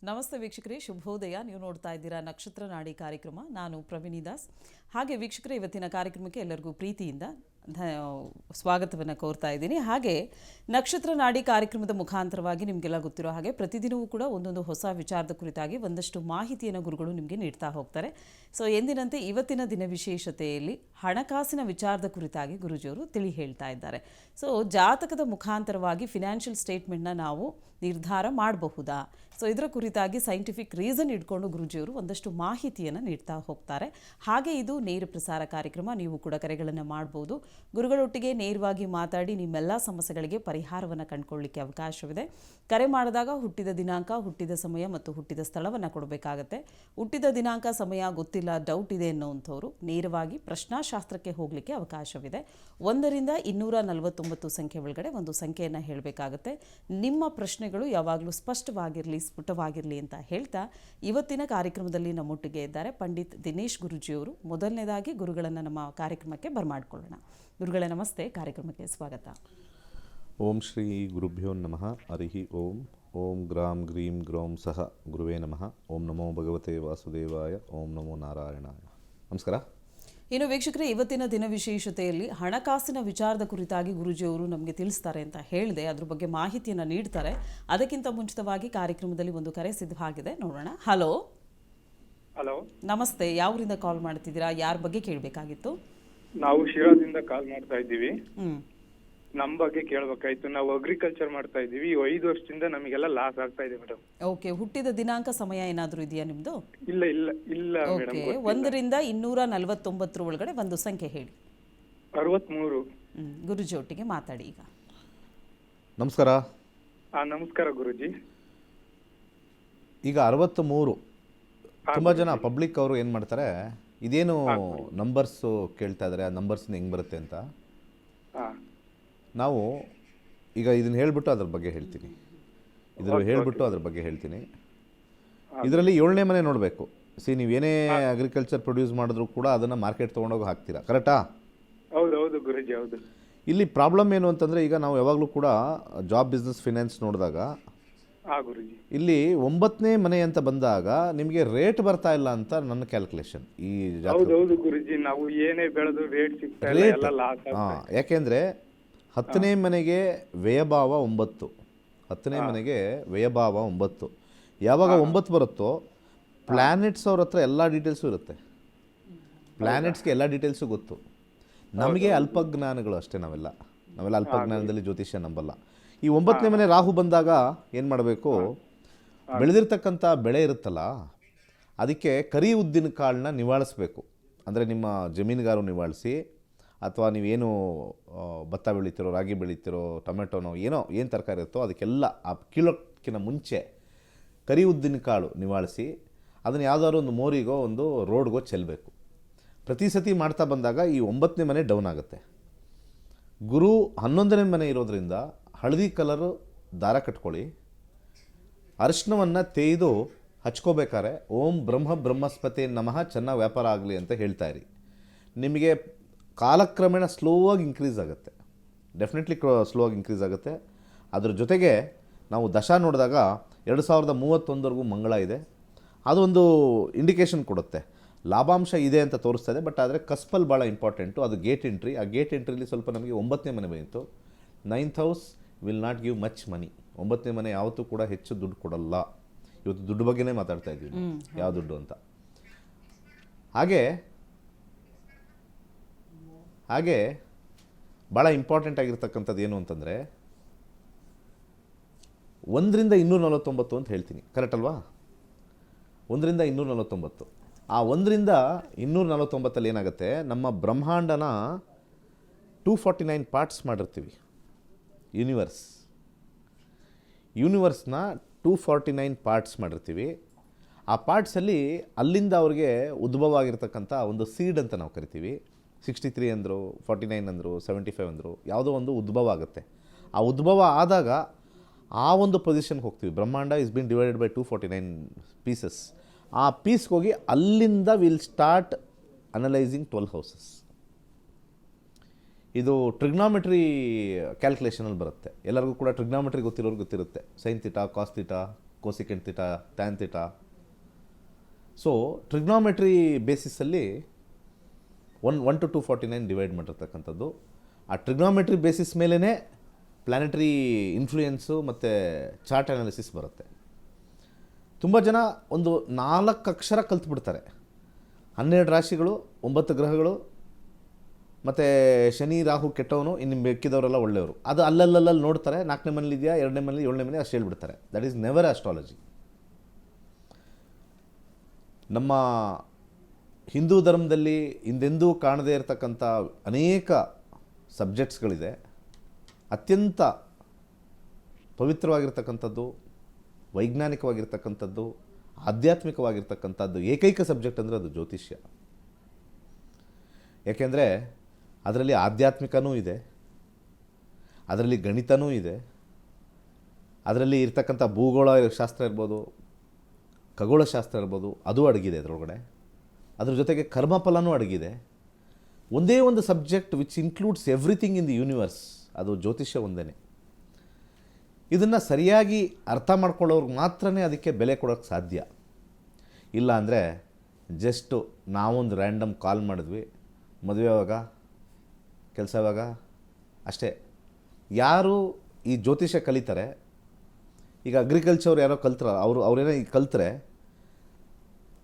ನಮಸ್ತೆ ವೀಕ್ಷಕರೇ, ಶುಭೋದಯ. ನೀವು ನೋಡ್ತಾ ಇದ್ದೀರಾ ನಕ್ಷತ್ರ ನಾಡಿ ಕಾರ್ಯಕ್ರಮ. ನಾನು ಪ್ರವೀಣಿ ದಾಸ್. ಹಾಗೆ ವೀಕ್ಷಕರೇ, ಇವತ್ತಿನ ಕಾರ್ಯಕ್ರಮಕ್ಕೆ ಎಲ್ಲರಿಗೂ ಪ್ರೀತಿಯಿಂದ ಸ್ವಾಗತವನ್ನು ಕೋರ್ತಾ ಇದ್ದೀನಿ. ಹಾಗೆ ನಕ್ಷತ್ರ ನಾಡಿ ಕಾರ್ಯಕ್ರಮದ ಮುಖಾಂತರವಾಗಿ ನಿಮಗೆಲ್ಲ ಗೊತ್ತಿರೋ ಹಾಗೆ ಪ್ರತಿದಿನವೂ ಕೂಡ ಒಂದೊಂದು ಹೊಸ ವಿಚಾರದ ಕುರಿತಾಗಿ ಒಂದಷ್ಟು ಮಾಹಿತಿಯನ್ನು ಗುರುಗಳು ನಿಮಗೆ ನೀಡ್ತಾ ಹೋಗ್ತಾರೆ. ಸೊ ಎಂದಿನಂತೆ ಇವತ್ತಿನ ದಿನ ವಿಶೇಷತೆಯಲ್ಲಿ ಹಣಕಾಸಿನ ವಿಚಾರದ ಕುರಿತಾಗಿ ಗುರುಜಿಯವರು ತಿಳಿ ಹೇಳ್ತಾ ಇದ್ದಾರೆ. ಸೊ ಜಾತಕದ ಮುಖಾಂತರವಾಗಿ ಫಿನಾನ್ಷಿಯಲ್ ಸ್ಟೇಟ್ಮೆಂಟ್ನ ನಾವು ನಿರ್ಧಾರ ಮಾಡಬಹುದಾ? ಸೊ ಇದರ ಕುರಿತಾಗಿ ಸೈಂಟಿಫಿಕ್ ರೀಸನ್ ಇಟ್ಕೊಂಡು ಗುರುಜಿಯವರು ಒಂದಷ್ಟು ಮಾಹಿತಿಯನ್ನು ನೀಡ್ತಾ ಹೋಗ್ತಾರೆ. ಹಾಗೆ ಇದು ನೇರ ಪ್ರಸಾರ ಕಾರ್ಯಕ್ರಮ. ನೀವು ಕೂಡ ಕರೆಗಳನ್ನು ಮಾಡ್ಬೋದು. ಗುರುಗಳೊಟ್ಟಿಗೆ ನೇರವಾಗಿ ಮಾತಾಡಿ ನಿಮ್ಮೆಲ್ಲ ಸಮಸ್ಯೆಗಳಿಗೆ ಪರಿಹಾರವನ್ನು ಕಂಡುಕೊಳ್ಳಿಕ್ಕೆ ಅವಕಾಶವಿದೆ. ಕರೆ ಮಾಡಿದಾಗ ಹುಟ್ಟಿದ ದಿನಾಂಕ, ಹುಟ್ಟಿದ ಸಮಯ ಮತ್ತು ಹುಟ್ಟಿದ ಸ್ಥಳವನ್ನು ಕೊಡಬೇಕಾಗತ್ತೆ. ಹುಟ್ಟಿದ ದಿನಾಂಕ, ಸಮಯ ಗೊತ್ತಿಲ್ಲ, ಡೌಟ್ ಇದೆ ಅನ್ನೋವಂಥವ್ರು ನೇರವಾಗಿ ಪ್ರಶ್ನಾಶಾಸ್ತ್ರಕ್ಕೆ ಹೋಗಲಿಕ್ಕೆ ಅವಕಾಶವಿದೆ. 1ರಿಂದ 249 ಸಂಖ್ಯೆ ಒಳಗಡೆ ಒಂದು ಸಂಖ್ಯೆಯನ್ನು ಹೇಳಬೇಕಾಗತ್ತೆ. ನಿಮ್ಮ ಪ್ರಶ್ನೆಗಳು ಯಾವಾಗಲೂ ಸ್ಪಷ್ಟವಾಗಿರಲಿ, ಸ್ಫುಟವಾಗಿರಲಿ ಅಂತ ಹೇಳ್ತಾ ಇವತ್ತಿನ ಕಾರ್ಯಕ್ರಮದಲ್ಲಿ ನಮ್ಮೊಟ್ಟಿಗೆ ಇದ್ದಾರೆ ಪಂಡಿತ್ ದಿನೇಶ್ ಗುರುಜಿಯವರು. ಮೊದಲನೇದಾಗಿ ಗುರುಗಳನ್ನು ನಮ್ಮ ಕಾರ್ಯಕ್ರಮಕ್ಕೆ ಬರಮಾಡ್ಕೊಳ್ಳೋಣ. ಗುರುಗಳೇ ನಮಸ್ತೆ, ಕಾರ್ಯಕ್ರಮಕ್ಕೆ ಸ್ವಾಗತ. ಓಂ ಶ್ರೀ ಗುರುಭ್ಯೋ ನಮಃ. ಹರಿ ಓಂ. ಓಂ ಗ್ರಾಂ ಗ್ರೀಂ ಗ್ರೌಂ ಸಹ ಗುರುವೇ ನಮಃ. ಓಂ ನಮೋ ಭಗವತೆ ವಾಸುದೇವಾಯ. ಓಂ ನಮೋ ನಾರಾಯಣಾಯ. ನಮಸ್ಕಾರ. ಇನ್ನು ವೀಕ್ಷಕರೇ, ಇವತ್ತಿನ ದಿನ ವಿಶೇಷತೆಯಲ್ಲಿ ಹಣಕಾಸಿನ ವಿಚಾರದ ಕುರಿತಾಗಿ ಗುರುಜಿಯವರು ನಮಗೆ ತಿಳಿಸ್ತಾರೆ ಅಂತ ಹೇಳಿದೆ. ಅದ್ರ ಬಗ್ಗೆ ಮಾಹಿತಿಯನ್ನು ನೀಡ್ತಾರೆ. ಅದಕ್ಕಿಂತ ಮುಂಚಿತವಾಗಿ ಕಾರ್ಯಕ್ರಮದಲ್ಲಿ ಒಂದು ಕರೆ ಸಿದ್ಧವಾಗಿದೆ, ನೋಡೋಣ. ಹಲೋ. ಹಲೋ, ನಮಸ್ತೆ. ಯಾವರಿಂದ ಕಾಲ್ ಮಾಡ್ತಿದ್ದೀರಾ? ಯಾರ ಬಗ್ಗೆ ಕೇಳಬೇಕಾಗಿತ್ತು? ನಾವು ಶಿರಾದಿಂದ ಕಾಲ್ ಮಾಡ್ತಾ ಇದ್ದೀವಿ. ನಮ್ ಬಗ್ಗೆ ಕೇಳಬೇಕಾಯ್ತು. ನಾವು ಅಗ್ರಿಕಲ್ಚರ್ ಮಾಡ್ತಾ ಇದ್ದೀವಿ. 5 ವರ್ಷದಿಂದ ನಮಗೆಲ್ಲ ಲಾಸ್ ಆಗ್ತಾ ಇದೆ ಮೇಡಮ್. ಓಕೆ. ಹುಟ್ಟಿದ ದಿನಾಂಕ, ಸಮಯ ಏನಾದರೂ ಇದೆಯಾ ನಿಮ್ದು? ಇಲ್ಲ ಇಲ್ಲ ಇಲ್ಲ ಮೇಡಮ್. 1ರಿಂದ 249 ಒಳಗಡೆ ಒಂದು ಸಂಖ್ಯೆ ಹೇಳಿ. 63. ಗುರುಜಿ ಒಟ್ಟಿಗೆ ಮಾತಾಡಿ ಈಗ. ನಮಸ್ಕಾರ. ನಮಸ್ಕಾರ ಗುರುಜಿ. ಈಗ 63 ತುಂಬ ಜನ ಪಬ್ಲಿಕ್ ಅವರು ಏನು ಮಾಡ್ತಾರೆ, ಇದೇನು ನಂಬರ್ಸು ಕೇಳ್ತಾ ಇದ್ದಾರೆ, ಆ ನಂಬರ್ಸ್ನ ಹೆಂಗೆ ಬರುತ್ತೆ ಅಂತ. ನಾವು ಈಗ ಇದನ್ನು ಹೇಳ್ಬಿಟ್ಟು ಅದ್ರ ಬಗ್ಗೆ ಹೇಳ್ತೀನಿ. ಅದ್ರ ಬಗ್ಗೆ ಹೇಳ್ತೀನಿ. ಇದರಲ್ಲಿ 7ನೇ ಮನೆ ನೋಡಬೇಕು. ನೀವು ಏನೇ ಅಗ್ರಿಕಲ್ಚರ್ ಪ್ರೊಡ್ಯೂಸ್ ಮಾಡಿದ್ರು ಕೂಡ ಅದನ್ನು ಮಾರ್ಕೆಟ್ ತೊಗೊಂಡೋಗಿ ಹಾಕ್ತೀರಾ, ಕರೆಕ್ಟಾ? ಹೌದು ಗುರುಜಿ, ಹೌದು. ಇಲ್ಲಿ ಪ್ರಾಬ್ಲಮ್ ಏನು ಅಂತಂದರೆ, ಈಗ ನಾವು ಯಾವಾಗಲೂ ಕೂಡ ಜಾಬ್, ಬಿಸ್ನೆಸ್, ಫಿನಾನ್ಸ್ ನೋಡಿದಾಗ ಇಲ್ಲಿ 9ನೇ ಮನೆ ಅಂತ ಬಂದಾಗ ನಿಮಗೆ ರೇಟ್ ಬರ್ತಾ ಇಲ್ಲ ಅಂತ ನನ್ನ ಕ್ಯಾಲ್ಕುಲೇಷನ್. ಈ ಗುರುಜಿ, ನಾವು ಏನೇ ಬೆಳೆದು ರೇಟ್ ಸಿಗ್ತಾ ಇಲ್ಲ, ಲಾಸ್. ಯಾಕೆಂದರೆ 10ನೇ ಮನೆಗೆ ವ್ಯಯಭಾವ 9. 10ನೇ ಮನೆಗೆ ವ್ಯಯಭಾವ 9. ಯಾವಾಗ 9 ಬರುತ್ತೋ ಪ್ಲ್ಯಾನೆಟ್ಸ್ ಅವ್ರ ಹತ್ರ ಎಲ್ಲ ಡೀಟೇಲ್ಸು ಇರುತ್ತೆ. ಪ್ಲ್ಯಾನೆಟ್ಸ್ಗೆ ಎಲ್ಲ ಡೀಟೇಲ್ಸು ಗೊತ್ತು. ನಮಗೆ ಅಲ್ಪಜ್ಞಾನಗಳು ಅಷ್ಟೇ. ನಾವೆಲ್ಲ ಅಲ್ಪಜ್ಞಾನದಲ್ಲಿ ಜ್ಯೋತಿಷ್ಯ ನಂಬಲ್ಲ. ಈ 9ನೇ ಮನೆ ರಾಹು ಬಂದಾಗ ಏನು ಮಾಡಬೇಕು, ಬೆಳೆದಿರ್ತಕ್ಕಂಥ ಬೆಳೆ ಇರುತ್ತಲ್ಲ, ಅದಕ್ಕೆ ಕರಿ ಉದ್ದಿನ ಕಾಳನ್ನ ನಿವಾಳಿಸ್ಬೇಕು. ಅಂದರೆ ನಿಮ್ಮ ಜಮೀನುಗಾರು ನಿವಾಳಿಸಿ, ಅಥವಾ ನೀವೇನು ಭತ್ತ ಬೆಳಿತೀರೋ, ರಾಗಿ ಬೆಳಿತೀರೋ, ಟೊಮೆಟೊನೋ ಏನು ತರಕಾರಿ ಇರುತ್ತೋ ಅದಕ್ಕೆಲ್ಲ ಆ ಕೀಳೋಕ್ಕಿಂತ ಮುಂಚೆ ಕರಿ ಉದ್ದಿನ ಕಾಳು ನಿವಾಳಿಸಿ ಅದನ್ನು ಯಾವುದಾದ್ರು ಒಂದು ಮೋರಿಗೋ ಒಂದು ರೋಡ್ಗೋ ಚೆಲ್ಲಬೇಕು. ಪ್ರತಿ ಸತಿ ಮಾಡ್ತಾ ಬಂದಾಗ ಈ 9ನೇ ಮನೆ ಡೌನ್ ಆಗುತ್ತೆ. ಗುರು 11ನೇ ಮನೆ ಇರೋದ್ರಿಂದ ಹಳದಿ ಕಲರು ದಾರ ಕಟ್ಕೊಳ್ಳಿ. ಅರಿಶಿನವನ್ನು ತೇಯ್ದು ಹಚ್ಕೋಬೇಕಾರೆ ಓಂ ಬ್ರಹ್ಮಸ್ಪತಿ ನಮಃ, ಚೆನ್ನಾಗಿ ವ್ಯಾಪಾರ ಆಗಲಿ ಅಂತ ಹೇಳ್ತಾ ಇರಿ. ನಿಮಗೆ ಕಾಲಕ್ರಮೇಣ ಸ್ಲೋ ಆಗಿ ಇನ್ಕ್ರೀಸ್ ಆಗುತ್ತೆ. ಡೆಫಿನೆಟ್ಲಿ ಸ್ಲೋ ಆಗಿ ಇನ್ಕ್ರೀಸ್ ಆಗುತ್ತೆ. ಅದ್ರ ಜೊತೆಗೆ ನಾವು ದಶ ನೋಡಿದಾಗ 2031ವರೆಗೂ ಮಂಗಳ ಇದೆ. ಅದೊಂದು ಇಂಡಿಕೇಶನ್ ಕೊಡುತ್ತೆ, ಲಾಭಾಂಶ ಇದೆ ಅಂತ ತೋರಿಸ್ತಾ ಇದೆ. ಬಟ್ ಆದರೆ ಕಸ್ಪಲ್ ಭಾಳ ಇಂಪಾರ್ಟೆಂಟು. ಅದು ಗೇಟ್ ಎಂಟ್ರಿ. ಆ ಗೇಟ್ ಎಂಟ್ರಿಲಿ ಸ್ವಲ್ಪ ನಮಗೆ 9ನೇ ಮನೆ ಬಂತು. 9th house will not give much money. 9ನೇ ಮನೆ ಯಾವತ್ತೂ ಕೂಡ ಹೆಚ್ಚು ದುಡ್ಡು ಕೊಡಲ್ಲ. ಇವತ್ತು ದುಡ್ಡು ಬಗ್ಗೆನೇ ಮಾತಾಡ್ತಾ ಇದ್ದೀವಿ, ಯಾವ ದುಡ್ಡು ಅಂತ. ಹಾಗೆ ಭಾಳ ಇಂಪಾರ್ಟೆಂಟ್ ಆಗಿರ್ತಕ್ಕಂಥದ್ದು ಏನು ಅಂತಂದರೆ, 1ರಿಂದ 249 ಅಂತ ಹೇಳ್ತೀನಿ, ಕರೆಕ್ಟ್ ಅಲ್ವಾ? 1ರಿಂದ 249. ಆ 1ರಿಂದ 249 ಏನಾಗುತ್ತೆ, ನಮ್ಮ ಬ್ರಹ್ಮಾಂಡನ 249 ಪಾರ್ಟ್ಸ್ ಮಾಡಿರ್ತೀವಿ. ಯೂನಿವರ್ಸ್ನ 249 ಪಾರ್ಟ್ಸ್ ಮಾಡಿರ್ತೀವಿ. ಆ ಪಾರ್ಟ್ಸಲ್ಲಿ ಅಲ್ಲಿಂದ ಅವ್ರಿಗೆ ಉದ್ಭವ ಆಗಿರ್ತಕ್ಕಂಥ ಒಂದು ಸೀಡ್ ಅಂತ ನಾವು ಕರಿತೀವಿ. 63 ಅಂದರು, 49 ಅಂದರು, 75 ಅಂದರು, ಯಾವುದೋ ಒಂದು ಉದ್ಭವ ಆಗುತ್ತೆ. ಆ ಉದ್ಭವ ಆದಾಗ ಆ ಒಂದು ಪೊಸಿಷನ್ಗೆ ಹೋಗ್ತೀವಿ. ಬ್ರಹ್ಮಾಂಡ is been divided by 249 pieces. ಆ ಪೀಸ್ಗೆ ಹೋಗಿ ಅಲ್ಲಿಂದ ವಿಲ್ ಸ್ಟಾರ್ಟ್ ಅನಲೈಸಿಂಗ್ 12 ಹೌಸಸ್. ಇದು ಟ್ರಿಗ್ನಾಮೆಟ್ರಿ ಕ್ಯಾಲ್ಕುಲೇಷನಲ್ಲಿ ಬರುತ್ತೆ. ಎಲ್ಲರಿಗೂ ಕೂಡ ಟ್ರಿಗ್ನಾಮೆಟ್ರಿ ಗೊತ್ತಿರೋರು ಗೊತ್ತಿರುತ್ತೆ. Sine theta, cos theta, cosecant theta, tan theta. So trigonometry ಬೇಸಿಸಲ್ಲಿ 1 to 249 ಡಿವೈಡ್ ಮಾಡಿರ್ತಕ್ಕಂಥದ್ದು. ಆ ಟ್ರಿಗ್ನಾಮೆಟ್ರಿ ಬೇಸಿಸ್ ಮೇಲೇ ಪ್ಲಾನೆಟರಿ ಇನ್ಫ್ಲೂಯೆನ್ಸು ಮತ್ತು ಚಾರ್ಟ್ ಅನಾಲಿಸಿಸ್ ಬರುತ್ತೆ. ತುಂಬ ಜನ ಒಂದು 4 ಅಕ್ಷರ ಕಲ್ತ್ಬಿಡ್ತಾರೆ. 12 ರಾಶಿಗಳು, 9 ಗ್ರಹಗಳು, ಮತ್ತು ಶನಿ ರಾಹು ಕೆಟ್ಟವನು, ಇನ್ನು ಮೆಕ್ಕಿದವರೆಲ್ಲ ಒಳ್ಳೆಯವರು. ಅದು ಅಲ್ಲಲ್ಲಿ ನೋಡ್ತಾರೆ, 4ನೇ ಮನೇಲಿ ಇದೆಯಾ, 2ನೇ ಮನೇಲಿ, 7ನೇ ಮನೇಲಿ ಅಷ್ಟು ಹೇಳ್ಬಿಡ್ತಾರೆ. That is never astrology. ನಮ್ಮ ಹಿಂದೂ ಧರ್ಮದಲ್ಲಿ ಹಿಂದೆಂದೂ ಕಾಣದೇ ಇರತಕ್ಕಂಥ ಅನೇಕ ಸಬ್ಜೆಕ್ಟ್ಸ್ಗಳಿದೆ. ಅತ್ಯಂತ ಪವಿತ್ರವಾಗಿರ್ತಕ್ಕಂಥದ್ದು, ವೈಜ್ಞಾನಿಕವಾಗಿರ್ತಕ್ಕಂಥದ್ದು, ಆಧ್ಯಾತ್ಮಿಕವಾಗಿರ್ತಕ್ಕಂಥದ್ದು ಏಕೈಕ ಸಬ್ಜೆಕ್ಟ್ ಅಂದರೆ ಅದು ಜ್ಯೋತಿಷ್ಯ. ಯಾಕೆಂದರೆ ಅದರಲ್ಲಿ ಆಧ್ಯಾತ್ಮಿಕನೂ ಇದೆ, ಅದರಲ್ಲಿ ಗಣಿತನೂ ಇದೆ, ಅದರಲ್ಲಿ ಇರ್ತಕ್ಕಂಥ ಭೂಗೋಳ ಶಾಸ್ತ್ರ ಇರ್ಬೋದು, ಖಗೋಳಶಾಸ್ತ್ರ ಇರ್ಬೋದು, ಅದು ಅಡಗಿದೆ ಅದರೊಳಗಡೆ. ಅದ್ರ ಜೊತೆಗೆ ಕರ್ಮಫಲನೂ ಅಡಗಿದೆ. ಒಂದೇ ಒಂದು subject which includes everything in the universe, ಅದು ಜ್ಯೋತಿಷ್ಯ ಒಂದೇ. ಇದನ್ನು ಸರಿಯಾಗಿ ಅರ್ಥ ಮಾಡ್ಕೊಳ್ಳೋರ್ಗೆ ಮಾತ್ರ ಅದಕ್ಕೆ ಬೆಲೆ ಕೊಡೋಕ್ಕೆ ಸಾಧ್ಯ. ಇಲ್ಲ ಅಂದರೆ ಜಸ್ಟು ನಾವೊಂದು ರ್ಯಾಂಡಮ್ ಕಾಲ್ ಮಾಡಿದ್ವಿ, ಮದುವೆ ಯಾವಾಗ, ಕೆಲಸ ಯಾವಾಗ, ಅಷ್ಟೇ. ಯಾರು ಈ ಜ್ಯೋತಿಷ್ಯ ಕಲಿತಾರೆ, ಈಗ ಅಗ್ರಿಕಲ್ಚರ್ ಯಾರೋ ಕಲ್ತರ, ಅವರೇನೋ ಈಗ ಕಲ್ತರೆ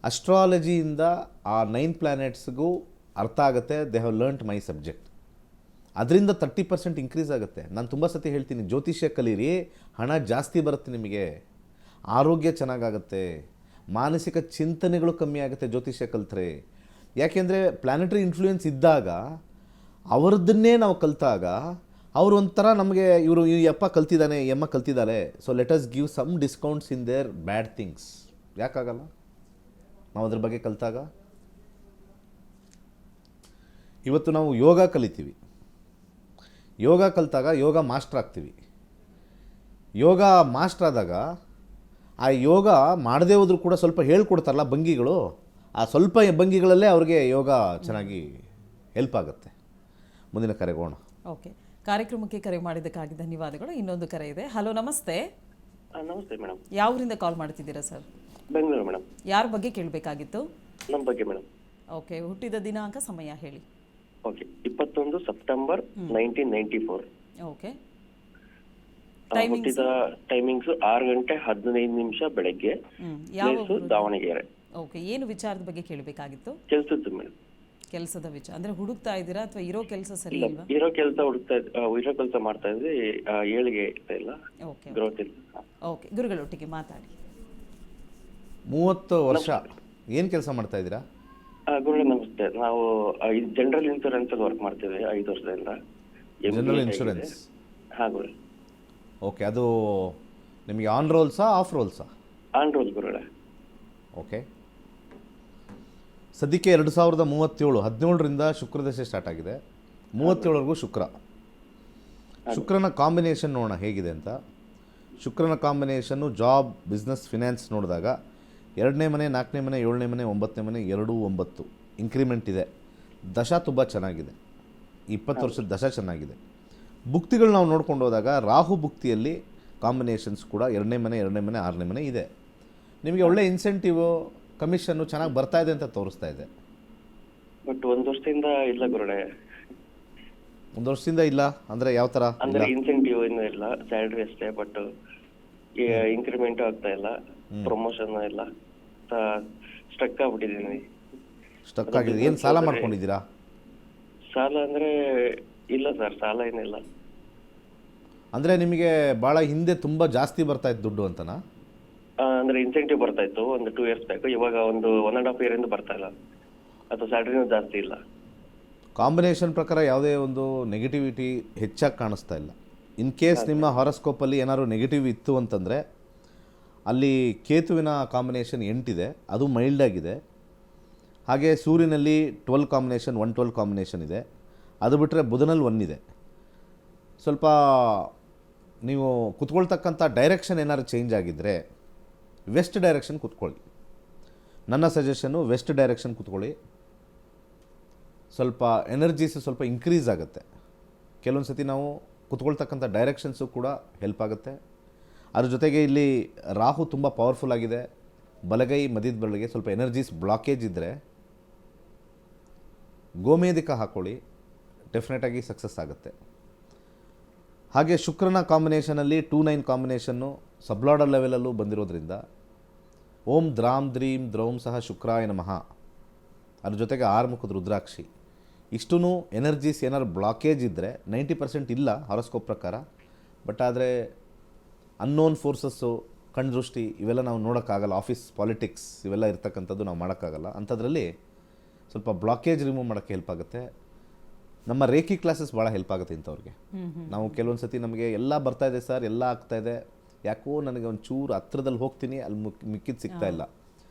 ಅಸ್ಟ್ರಾಲಜಿಯಿಂದ ಆ 9 ಪ್ಲ್ಯಾನೆಟ್ಸ್ಗೂ ಅರ್ಥ ಆಗುತ್ತೆ. They have learnt my subject. ಅದರಿಂದ 30% ಇನ್ಕ್ರೀಸ್ ಆಗುತ್ತೆ. ನಾನು ತುಂಬ ಸತಿ ಹೇಳ್ತೀನಿ, ಜ್ಯೋತಿಷ್ಯ ಕಲೀರಿ, ಹಣ ಜಾಸ್ತಿ ಬರುತ್ತೆ ನಿಮಗೆ, ಆರೋಗ್ಯ ಚೆನ್ನಾಗಾಗುತ್ತೆ, ಮಾನಸಿಕ ಚಿಂತನೆಗಳು ಕಮ್ಮಿ ಆಗುತ್ತೆ ಜ್ಯೋತಿಷ್ಯ ಕಲ್ತ್ರೆ. ಯಾಕೆಂದರೆ ಪ್ಲ್ಯಾನೆಟರಿ ಇನ್ಫ್ಲೂಯೆನ್ಸ್ ಇದ್ದಾಗ ಅವರದ್ದನ್ನೇ ನಾವು ಕಲಿತಾಗ ಅವರು ಒಂಥರ ನಮಗೆ ಇವರು ಈ ಅಪ್ಪ ಕಲ್ತಿದ್ದಾನೆ, ಈ ಅಮ್ಮ ಕಲ್ತಿದ್ದಾಳೆ, so let us give some discounts in their bad things. ಯಾಕಾಗಲ್ಲ ನಾವು ಅದ್ರ ಬಗ್ಗೆ ಕಲಿತಾಗ? ಇವತ್ತು ನಾವು ಯೋಗ ಕಲಿತೀವಿ, ಯೋಗ ಕಲಿತಾಗ ಯೋಗ ಮಾಸ್ಟರ್ ಆಗ್ತೀವಿ. ಯೋಗ ಮಾಸ್ಟರ್ ಆದಾಗ ಆ ಯೋಗ ಮಾಡದೇ ಹೋದರೂ ಕೂಡ ಸ್ವಲ್ಪ ಹೇಳ್ಕೊಡ್ತಾರಲ್ಲ ಭಂಗಿಗಳು, ಆ ಸ್ವಲ್ಪ ಭಂಗಿಗಳಲ್ಲೇ ಅವ್ರಿಗೆ ಯೋಗ ಚೆನ್ನಾಗಿ ಹೆಲ್ಪ್ ಆಗುತ್ತೆ. ಮುಂದಿನ ಕರೆಗೋಣ. ಓಕೆ, ಕಾರ್ಯಕ್ರಮಕ್ಕೆ ಕರೆ ಮಾಡಿದ್ದಕ್ಕಾಗಿ ಧನ್ಯವಾದಗಳು. ಇನ್ನೊಂದು ಕರೆ ಇದೆ. ಹಲೋ, ನಮಸ್ತೆ. ನಮಸ್ತೆ ಮೇಡಮ್. ಯಾವೂರಿಂದ ಕಾಲ್ ಮಾಡ್ತಿದ್ದೀರಾ ಸರ್? ಬೆಂಗಳೂರು ಮೇಡಮ್. ಯಾರ ಬಗ್ಗೆ ಕೇಳಬೇಕಾಗಿತ್ತು? ನಮ್ಮ ಬಗ್ಗೆ ಮೇಡಮ್. ಓಕೆ, ಹುಟ್ಟಿದ ದಿನಾಂಕ, ಸಮಯ ಹೇಳಿ. Okay, 21 September 1994. ಓಕೆ, ಹುಟ್ಟಿದ ಟೈಮಿಂಗ್ಸ್ 6 ಗಂಟೆ 15 ನಿಮಿಷ ಬೆಳಗ್ಗೆ. ಯಾವ ಪ್ಲೇಸು ದಾವಣಗೆರೆ. ಓಕೆ, ಏನು ವಿಚಾರದ ಬಗ್ಗೆ ಕೇಳಬೇಕಾಗಿತ್ತು? ಕೆಲ್ಸದ್ದು ಮೇಡಮ್. ಕೆಲಸದ ವಿಚಾರ ಅಂದ್ರೆ ಹುಡುಕ್ತಾ ಇದ್ದೀರಾ ಅಥವಾ ಇರೋ ಕೆಲಸ ಸರಿ ಇಲ್ಲ, ಇಲ್ವಾ? ಇರೋ ಕೆಲಸ ಮಾಡ್ತಾ ಇದ್ವಿ. ಏಳಿಗೆ ಇರ್ತಾ ಇಲ್ಲ, ಓಕೆ ಗ್ರೋತ್ ಇಲ್ಲ. ಓಕೆ, ಗುರುಗಳೊಟ್ಟಿಗೆ ಮಾತಾಡಿ. 30 ವರ್ಷ ಏನು ಕೆಲಸ ಮಾಡ್ತಾ ಇದ್ದೀರಾ? ಗುರು ನಮಸ್ತೆ. ನಾವು ಜನರಲ್ ಇನ್ಶೂರೆನ್ಸ್ ಅಲ್ಲಿ ವರ್ಕ್ ಮಾಡ್ತೀವಿ 5 ವರ್ಷದಿಂದ. General insurance? ಹಾ ಗುರು. ಓಕೆ, ಅದು ನಿಮಗೆ ಆನ್ ರೋಲ್ಸಾ ಆಫ್ ರೋಲ್ಸಾ? ಆನ್ ರೋಲ್ ಗುರುಗಳೇ. ಓಕೆ, ಸದ್ಯಕ್ಕೆ 2037 17ರಿಂದ ಶುಕ್ರದಶೆ ಸ್ಟಾರ್ಟ್ ಆಗಿದೆ. 37ವರೆಗೂ ಶುಕ್ರನ ಕಾಂಬಿನೇಷನ್ ನೋಡೋಣ ಹೇಗಿದೆ ಅಂತ. ಶುಕ್ರನ ಕಾಂಬಿನೇಷನ್ನು ಜಾಬ್, ಬಿಸ್ನೆಸ್, ಫಿನಾನ್ಸ್ ನೋಡಿದಾಗ 2ನೇ ಮನೆ, 4ನೇ ಮನೆ, 7ನೇ ಮನೆ, 9ನೇ ಮನೆ, 2, 9 ಇಂಕ್ರಿಮೆಂಟ್ ಇದೆ. ದಶ ತುಂಬ ಚೆನ್ನಾಗಿದೆ, 20 ವರ್ಷದ ದಶ ಚೆನ್ನಾಗಿದೆ. ಭುಕ್ತಿಗಳು ನಾವು ನೋಡ್ಕೊಂಡು ಹೋದಾಗ ರಾಹು ಭುಕ್ತಿಯಲ್ಲಿ ಕಾಂಬಿನೇಷನ್ಸ್ ಕೂಡ 2ನೇ ಮನೆ, 6ನೇ ಮನೆ ಇದೆ. ನಿಮಗೆ ಒಳ್ಳೆ ಇನ್ಸೆಂಟಿವು, ಕಮಿಷನ್ನು ಚೆನ್ನಾಗಿ ಬರ್ತಾ ಇದೆ ಅಂತ ತೋರಿಸ್ತಾ ಇದೆ. ಬಟ್ 1 ವರ್ಷದಿಂದ ಇಲ್ಲ ಗುರುಗಳೇ. 1 ವರ್ಷದಿಂದ ಇಲ್ಲ ಅಂದರೆ ಯಾವ ಥರ? ಅಂದ್ರೆ ಇನ್ಸೆಂಟಿವ್ ಇನ್ನೂ ಇಲ್ಲ, ಸ್ಯಾಲರಿ ಅಷ್ಟೇ. ಬಟ್ ಇನ್ಕ್ರಿಮೆಂಟ್ ಆಗ್ತಾ ಇಲ್ಲ, ಪ್ರಮೋಷನ್ ಇಲ್ಲ. ಸ್ಟಕ್ ಆಗ್ಬಿಟ್ಟಿದ್ದೀನಿ. ಸ್ಟಕ್ ಆಗಿದೆ. ಏನು ಸಾಲ ಮಾಡ್ಕೊಂಡಿದ್ದೀರಾ? ಸಾಲ ಅಂದ್ರೆ ಇಲ್ಲ ಸರ್, ಸಾಲ ಏನಿಲ್ಲ. ಅಂದರೆ ನಿಮಗೆ ಭಾಳ ಹಿಂದೆ ತುಂಬ ಜಾಸ್ತಿ ಬರ್ತಾ ಇತ್ತು ದುಡ್ಡು ಅಂತನಾ? ಅಂದ್ರೆ ಇನ್ಸೆಂಟಿವ್ ಬರ್ತಾ ಇತ್ತು ಒಂದು 2 ಇಯರ್ಸ್ ಬ್ಯಾಕ್. ಇವಾಗ ಒಂದು 1.5 ಇಯರ್ ಇಂದ ಬರ್ತಾ ಇಲ್ಲ, ಅಥವಾ ಸ್ಯಾಲರಿನೂ ಜಾಸ್ತಿ ಇಲ್ಲ. ಕಾಂಬಿನೇಷನ್ ಪ್ರಕಾರ ಯಾವುದೇ ಒಂದು ನೆಗೆಟಿವಿಟಿ ಹೆಚ್ಚಾಗಿ ಕಾಣಿಸ್ತಾ ಇಲ್ಲ. ಇನ್ ಕೇಸ್ ನಿಮ್ಮ ಹಾರೋಸ್ಕೋಪಲ್ಲಿ ಏನಾದ್ರು ನೆಗೆಟಿವ್ ಇತ್ತು ಅಂತಂದರೆ ಅಲ್ಲಿ ಕೇತುವಿನ ಕಾಂಬಿನೇಷನ್ 8 ಇದೆ, ಅದು ಮೈಲ್ಡ್ ಆಗಿದೆ. ಹಾಗೆ ಸೂರ್ಯನಲ್ಲಿ 12 ಕಾಂಬಿನೇಷನ್, 112 ಕಾಂಬಿನೇಷನ್ ಇದೆ. ಅದು ಬಿಟ್ಟರೆ ಬುಧನಲ್ಲಿ 1 ಇದೆ. ಸ್ವಲ್ಪ ನೀವು ಕುತ್ಕೊಳ್ತಕ್ಕಂಥ ಡೈರೆಕ್ಷನ್ ಏನಾದ್ರು ಚೇಂಜ್ ಆಗಿದ್ದರೆ ವೆಸ್ಟ್ ಡೈರೆಕ್ಷನ್ ಕುತ್ಕೊಳ್ಳಿ. ನನ್ನ ಸಜೆಷನ್ನು ವೆಸ್ಟ್ ಡೈರೆಕ್ಷನ್ ಕುತ್ಕೊಳ್ಳಿ. ಸ್ವಲ್ಪ ಎನರ್ಜೀಸು ಸ್ವಲ್ಪ ಇನ್ಕ್ರೀಸ್ ಆಗುತ್ತೆ. ಕೆಲವೊಂದು ಸತಿ ನಾವು ಕುತ್ಕೊಳ್ತಕ್ಕಂಥ ಡೈರೆಕ್ಷನ್ಸು ಕೂಡ ಹೆಲ್ಪ್ ಆಗುತ್ತೆ. ಅದ್ರ ಜೊತೆಗೆ ಇಲ್ಲಿ ರಾಹು ತುಂಬ ಪವರ್ಫುಲ್ ಆಗಿದೆ. ಬಲಗೈ ಮಧ್ಯದ ಬೆರಳಿಗೆ ಸ್ವಲ್ಪ ಎನರ್ಜೀಸ್ ಬ್ಲಾಕೇಜ್ ಇದ್ದರೆ ಗೋಮೇಧಿಕ ಹಾಕ್ಕೊಳ್ಳಿ, ಡೆಫಿನೆಟಾಗಿ ಸಕ್ಸಸ್ ಆಗುತ್ತೆ. ಹಾಗೆ ಶುಕ್ರನ ಕಾಂಬಿನೇಷನಲ್ಲಿ 2-9 ಕಾಂಬಿನೇಷನ್ನು ಸಬ್ಲಾಡರ್ ಲೆವೆಲಲ್ಲೂ ಬಂದಿರೋದ್ರಿಂದ ಓಂ ದ್ರಾಂ ದ್ರೀಂ ದ್ರೌಂ ಸಹ ಶುಕ್ರಾಯ ನಮಃ, ಅದ್ರ ಜೊತೆಗೆ 6 ಮುಖದ ರುದ್ರಾಕ್ಷಿ, ಇಷ್ಟೂ ಎನರ್ಜೀಸ್ ಏನಾದ್ರು ಬ್ಲಾಕೇಜ್ ಇದ್ದರೆ 90% ಇಲ್ಲ ಹಾರೋಸ್ಕೋಪ್ ಪ್ರಕಾರ. ಬಟ್ ಆದರೆ ಅನ್ನೋನ್ ಫೋರ್ಸಸ್ಸು, ಕಣ್ದೃಷ್ಟಿ ಇವೆಲ್ಲ ನಾವು ನೋಡೋಕ್ಕಾಗಲ್ಲ. ಆಫೀಸ್ ಪಾಲಿಟಿಕ್ಸ್ ಇವೆಲ್ಲ ಇರ್ತಕ್ಕಂಥದ್ದು ನಾವು ಮಾಡೋಕ್ಕಾಗಲ್ಲ. ಅಂಥದ್ರಲ್ಲಿ ಸ್ವಲ್ಪ ಬ್ಲಾಕೇಜ್ ರಿಮೂವ್ ಮಾಡೋಕ್ಕೆ ಹೆಲ್ಪ್ ಆಗುತ್ತೆ. ನಮ್ಮ ರೇಖಿ ಕ್ಲಾಸಸ್ ಭಾಳ ಹೆಲ್ಪ್ ಆಗುತ್ತೆ ಇಂಥವ್ರಿಗೆ. ನಾವು ಕೆಲವೊಂದು ಸತಿ ನಮಗೆ ಎಲ್ಲ ಬರ್ತಾಯಿದೆ ಸರ್, ಎಲ್ಲ ಆಗ್ತಾಯಿದೆ, ಯಾಕೋ ನನಗೆ ಒಂದು ಚೂರು ಹತ್ರದಲ್ಲಿ ಹೋಗ್ತೀನಿ, ಅಲ್ಲಿ ಮಿಕ್ಕಿದ್ದು ಸಿಗ್ತಾ ಇಲ್ಲ.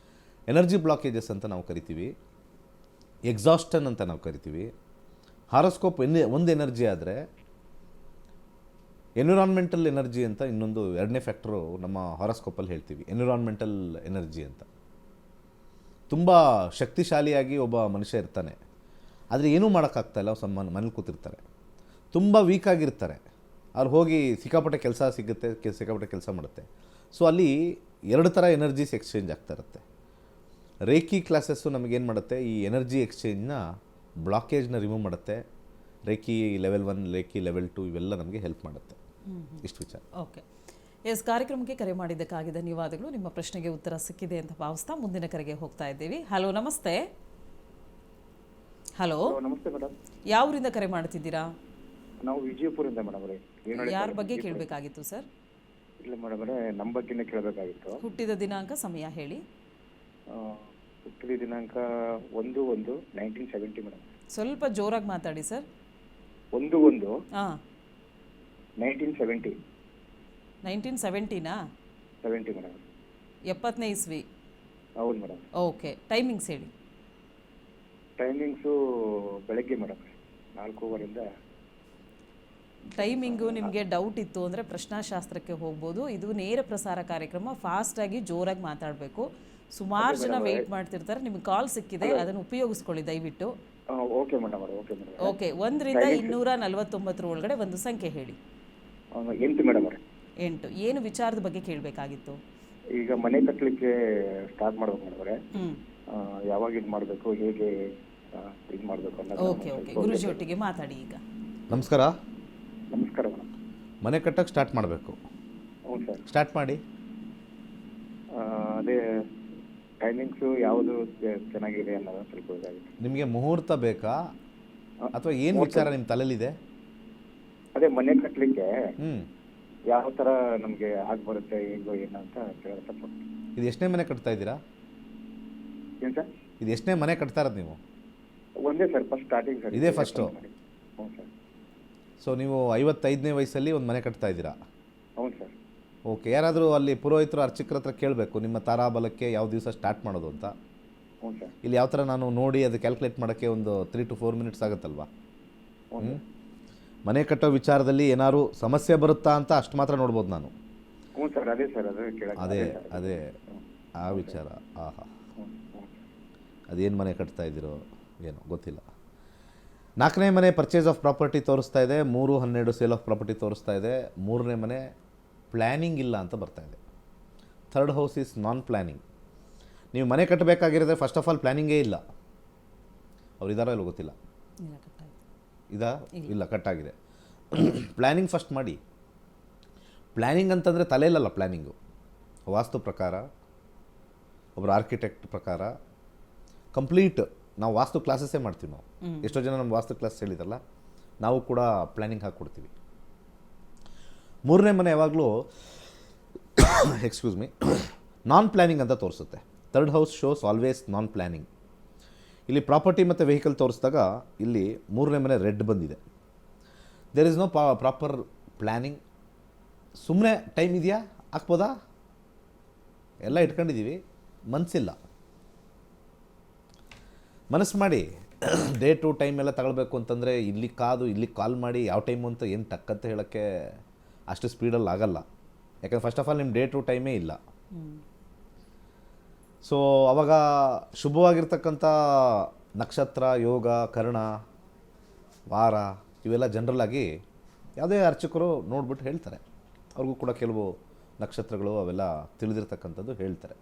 ಎನರ್ಜಿ ಬ್ಲಾಕೇಜಸ್ ಅಂತ ನಾವು ಕರಿತೀವಿ, ಎಕ್ಸಾಸ್ಟನ್ ಅಂತ ನಾವು ಕರಿತೀವಿ. ಹಾರೋಸ್ಕೋಪ್ ಒಂದು ಎನರ್ಜಿ ಆದರೆ ಎನ್ವಿರಾನ್ಮೆಂಟಲ್ ಎನರ್ಜಿ ಅಂತ ಇನ್ನೊಂದು 2ನೇ ಫ್ಯಾಕ್ಟ್ರು ನಮ್ಮ ಹಾರೋಸ್ಕೋಪಲ್ಲಿ ಹೇಳ್ತೀವಿ, ಎನ್ವಿರಾನ್ಮೆಂಟಲ್ ಎನರ್ಜಿ ಅಂತ. ತುಂಬ ಶಕ್ತಿಶಾಲಿಯಾಗಿ ಒಬ್ಬ ಮನುಷ್ಯ ಇರ್ತಾನೆ, ಆದರೆ ಏನೂ ಮಾಡೋಕ್ಕಾಗ್ತಾಯಿಲ್ಲ, ಮನೇಲಿ ಕೂತಿರ್ತಾರೆ. ತುಂಬ ವೀಕಾಗಿರ್ತಾರೆ, ಅವ್ರು ಹೋಗಿ ಸಿಕ್ಕಾಪಟ್ಟೆ ಕೆಲಸ ಸಿಗುತ್ತೆ, ಸಿಕ್ಕಾಪಟ್ಟೆ ಕೆಲಸ ಮಾಡುತ್ತೆ. ಸೊ ಅಲ್ಲಿ 2 ಥರ ಎನರ್ಜೀಸ್ ಎಕ್ಸ್ಚೇಂಜ್ ಆಗ್ತಾ ಇರುತ್ತೆ. ರೇಖಿ ಕ್ಲಾಸಸ್ಸು ನಮಗೇನು ಮಾಡುತ್ತೆ, ಈ ಎನರ್ಜಿ ಎಕ್ಸ್ಚೇಂಜ್ನ ಬ್ಲಾಕೇಜ್ನ ರಿಮೂವ್ ಮಾಡುತ್ತೆ. ರೇಖಿ ಲೆವೆಲ್ 1, ರೇಖಿ ಲೆವೆಲ್ 2 ಇವೆಲ್ಲ ನಮಗೆ ಹೆಲ್ಪ್ ಮಾಡುತ್ತೆ. ಇಷ್ಟು ವಿಚಾರ. ಓಕೆ, ಎಸ್, ಕಾರ್ಯಕ್ರಮಕ್ಕೆ ಕರೆ ಮಾಡಿದ್ದಕ್ಕಾಗಿ ಧನ್ಯವಾದಗಳು. ನಿಮ್ಮ ಪ್ರಶ್ನೆಗೆ ಉತ್ತರ ಸಿಕ್ಕಿದೆ ಅಂತ ಭಾವಿಸ್ತಾ ಮುಂದಿನ ಕರೆಗೆ ಹೋಗ್ತಾ ಇದ್ದೀವಿ. ಹಲೋ, ನಮಸ್ತೆ. ಹಲೋ, ನಮಸ್ತೆ ಮೇಡಮ್. ಯಾವ ಊರಿಂದ ಕರೆ ಮಾಡ್ತಿದ್ದೀರಾ? ನಾವು ವಿಜಯಪುರದಿಂದ ಮೇಡಮ್ ಅವರೇ. ಯಾರ ಬಗ್ಗೆ ಕೇಳಬೇಕಾಗಿತ್ತು ಸರ್? ಇಲ್ಲ ಮೇಡಮ್ ಅವರೇ, ನಮ್ಮ ಬಗ್ಗೆನೇ ಕೇಳಬೇಕಾಗಿತ್ತು. ಹುಟ್ಟಿದ ದಿನಾಂಕ, ಸಮಯ ಹೇಳಿ. ಹುಟ್ಟಿದ ದಿನಾಂಕ 1/1/1970 ಮೇಡಮ್. ಸ್ವಲ್ಪ ಜೋರಾಗಿ ಮಾತಾಡಿ ಸರ್. 1/1/1970. 1970ನಾ? 70 ಮೇಡಮ್. 70ನೇ ಇಸ್ವಿ. ಹೌದು ಮೇಡಮ್. ಓಕೆ, ಟೈಮಿಂಗ್ಸ್ ಹೇಳಿ. ಟೈಮಿಂಗ್ಸು ಬೆಳಗ್ಗೆ ಮೇಡಮ್ 4:15ರಿಂದ. ಟೈಮಿಂಗು ನಿಮಗೆ ಡೌಟ್ ಇತ್ತು ಅಂದರೆ ಪ್ರಶ್ನಾಶಾಸ್ತ್ರಕ್ಕೆ ಹೋಗ್ಬೋದು. ಇದು ನೇರ ಪ್ರಸಾರ ಕಾರ್ಯಕ್ರಮ, ಫಾಸ್ಟಾಗಿ ಜೋರಾಗಿ ಮಾತಾಡಬೇಕು. ಸುಮಾರು ಜನ ವೆಯ್ಟ್ ಮಾಡ್ತಿರ್ತಾರೆ. ನಿಮಗೆ ಕಾಲ್ ಸಿಕ್ಕಿದೆ, ಅದನ್ನು ಉಪಯೋಗಿಸ್ಕೊಳ್ಳಿ ದಯವಿಟ್ಟು. ಓಕೆ ಮೇಡಮ್ ಅವರೇ. Okay madam. ಓಕೆ, 1ರಿಂದ 249 ಒಳಗಡೆ ಒಂದು ಸಂಖ್ಯೆ ಹೇಳಿ. 8 ಮೇಡಮ್ ಅವರೇ. 8. ಏನು ವಿಚಾರದ ಬಗ್ಗೆ ಕೇಳಬೇಕಾಗಿತ್ತು? ಈಗ ಮನೆ ಕಟ್ಟಲಿಕ್ಕೆ ಸ್ಟಾರ್ಟ್ ಮಾಡ್ಬೇಕು ಮೇಡಮ್ ಅವರೇ. ಯಾವಾಗ ಇದು ಮಾಡಬೇಕು, ಹೇಗೆ ಇದು ಮಾಡಬೇಕು ಅನ್ನೋದು. ಓಕೆ, ಗುರುಜಿ ಒಟ್ಟಿಗೆ ಮಾತಾಡಿ ಈಗ. ನಮಸ್ಕಾರ. ನಮಸ್ಕಾರ ಮೇಡಮ್. ಮನೆ ಕಟ್ಟಕ್ಕೆ ಸ್ಟಾರ್ಟ್ ಮಾಡಬೇಕು. ಹ್ಞೂ ಸರ್. ಸ್ಟಾರ್ಟ್ ಮಾಡಿ. ಅದೇ ಟೈಮಿಂಗ್ಸು ಯಾವುದು ಚೆನ್ನಾಗಿದೆ ಅನ್ನೋದು ಸ್ವಲ್ಪ ಇದಾಗಿದೆ. ನಿಮಗೆ ಮುಹೂರ್ತ ಬೇಕಾ ಅಥವಾ ಏನು ವಿಚಾರ ನಿಮ್ಮ ತಲೆಯಲ್ಲಿದೆ? ಅದೇ ಮನೆ ಕಟ್ಟಲಿಕ್ಕೆ ಹ್ಞೂ ಯಾವ ಥರ ನಮಗೆ ಆಗ್ಬರುತ್ತೆ, ಹೇಗೋ ಏನು ಅಂತ ಕೇಳೋದು ಸ್ವಲ್ಪ. ಇದು ಎಷ್ಟನೇ ಮನೆ ಕಟ್ತಾ ಇದ್ದೀರಾ? ಏನು ಸರ್? ಇದು ಎಷ್ಟನೇ ಮನೆ ಕಟ್ತಾ ಇರೋದು ನೀವು? ಒಂದೇ ಸರ್, ಫಸ್ಟ್ ಸ್ಟಾರ್ಟಿಂಗ್ ಸರ್. ಇದೇ ಫಸ್ಟು? ಹ್ಞೂ ಸರ್. ಸೊ ನೀವು 55ನೇ ವಯಸ್ಸಲ್ಲಿ ಒಂದು ಮನೆ ಕಟ್ತಾ ಇದ್ದೀರಾ? ಹೌದು ಸರ್. ಓಕೆ, ಯಾರಾದರೂ ಅಲ್ಲಿ ಪುರೋಹಿತರು ಅರ್ಚಕರ ಹತ್ರ ಕೇಳಬೇಕು ನಿಮ್ಮ ತಾರಾಬಲಕ್ಕೆ ಯಾವ ದಿವಸ ಸ್ಟಾರ್ಟ್ ಮಾಡೋದು ಅಂತ. ಹ್ಞೂ ಸರ್. ಇಲ್ಲಿ ಯಾವ ಥರ ನಾನು ನೋಡಿ ಅದು ಕ್ಯಾಲ್ಕುಲೇಟ್ ಮಾಡೋಕ್ಕೆ ಒಂದು 3 to 4 minutes ಆಗುತ್ತಲ್ವಾ? ಮನೆ ಕಟ್ಟೋ ವಿಚಾರದಲ್ಲಿ ಏನಾದ್ರು ಸಮಸ್ಯೆ ಬರುತ್ತಾ ಅಂತ ಅಷ್ಟು ಮಾತ್ರ ನೋಡ್ಬೋದು ನಾನು. ಹ್ಞೂ ಸರ್, ಅದೇ ಸರ್, ಅದೇ ಕೇಳಕ್ಕೆ. ಅದೇ ಆ ವಿಚಾರ. ಆಹಾ, ಅದೇನು ಮನೆ ಕಟ್ತಾ ಇದ್ದೀರೋ ಏನೋ ಗೊತ್ತಿಲ್ಲ. 4ನೇ ಮನೆ ಪರ್ಚೇಸ್ ಆಫ್ ಪ್ರಾಪರ್ಟಿ ತೋರಿಸ್ತಾ ಇದೆ, 3-12 ಸೇಲ್ ಆಫ್ ಪ್ರಾಪರ್ಟಿ ತೋರಿಸ್ತಾ ಇದೆ. 3ನೇ ಮನೆ ಪ್ಲ್ಯಾನಿಂಗ್ ಇಲ್ಲ ಅಂತ ಬರ್ತಾ ಇದೆ. 3rd house is non planning. ನೀವು ಮನೆ ಕಟ್ಟಬೇಕಾಗಿರೋದ್ರೆ ಫಸ್ಟ್ ಆಫ್ ಆಲ್ ಪ್ಲ್ಯಾನಿಂಗೇ ಇಲ್ಲ. ಅವ್ರು ಇದಾರೋ ಇಲ್ಲೋ ಗೊತ್ತಿಲ್ಲ. ಇಲ್ಲ, ಕಟ್ಟಾಗಿದೆ. ಪ್ಲ್ಯಾನಿಂಗ್ ಫಸ್ಟ್ ಮಾಡಿ. ಪ್ಲ್ಯಾನಿಂಗ್ ಅಂತಂದರೆ ತಲೆಯಲ್ಲ ಪ್ಲ್ಯಾನಿಂಗು. ವಾಸ್ತು ಪ್ರಕಾರ, ಒಬ್ಬರು ಆರ್ಕಿಟೆಕ್ಟ್ ಪ್ರಕಾರ ಕಂಪ್ಲೀಟ್ ನಾವು ವಾಸ್ತು ಕ್ಲಾಸಸ್ಸೇ ಮಾಡ್ತೀವಿ ನಾವು. ಎಷ್ಟೋ ಜನ ನಮ್ಮ ವಾಸ್ತು ಕ್ಲಾಸ್ ಹೇಳಿದಲ್ಲ, ನಾವು ಕೂಡ ಪ್ಲ್ಯಾನಿಂಗ್ ಹಾಕ್ಕೊಡ್ತೀವಿ. 3ನೇ ಮನೆ ಯಾವಾಗಲೂ ಎಕ್ಸ್ಕ್ಯೂಸ್ ಮೀ ನಾನ್ ಪ್ಲ್ಯಾನಿಂಗ್ ಅಂತ ತೋರಿಸುತ್ತೆ. 3rd house shows always non planning. ಇಲ್ಲಿ ಪ್ರಾಪರ್ಟಿ ಮತ್ತು ವೆಹಿಕಲ್ ತೋರಿಸಿದಾಗ ಇಲ್ಲಿ 3ನೇ ಮನೆ ರೆಡ್ ಬಂದಿದೆ. There is no proper planning. ಸುಮ್ಮನೆ ಟೈಮ್ ಇದೆಯಾ, ಹಾಕ್ಬೋದಾ, ಎಲ್ಲ ಇಟ್ಕೊಂಡಿದ್ದೀವಿ, ಮನಸ್ಸಿಲ್ಲ. ಮನಸ್ಸು ಮಾಡಿ ಡೇಟು ಟೈಮ್ ಎಲ್ಲ ತಗೊಳ್ಬೇಕು ಅಂತಂದರೆ ಇಲ್ಲಿ ಕಾದು ಇಲ್ಲಿ ಕಾಲ್ ಮಾಡಿ ಯಾವ ಟೈಮು ಅಂತ ಏನು ಟಕ್ಕಂತ ಹೇಳೋಕ್ಕೆ ಅಷ್ಟು ಸ್ಪೀಡಲ್ಲಿ ಆಗಲ್ಲ. ಯಾಕಂದರೆ ಫಸ್ಟ್ ಆಫ್ ಆಲ್ ನಿಮ್ಮ ಡೇಟು ಟೈಮೇ ಇಲ್ಲ. ಸೊ ಅವಾಗ ಶುಭವಾಗಿರ್ತಕ್ಕಂಥ ನಕ್ಷತ್ರ, ಯೋಗ, ಕರ್ಣ, ವಾರ ಇವೆಲ್ಲ ಜನರಲ್ಲಾಗಿ ಯಾವುದೇ ಅರ್ಚಕರು ನೋಡ್ಬಿಟ್ಟು ಹೇಳ್ತಾರೆ. ಅವ್ರಿಗೂ ಕೂಡ ಕೆಲವು ನಕ್ಷತ್ರಗಳು ಅವೆಲ್ಲ ತಿಳಿದಿರ್ತಕ್ಕಂಥದ್ದು ಹೇಳ್ತಾರೆ.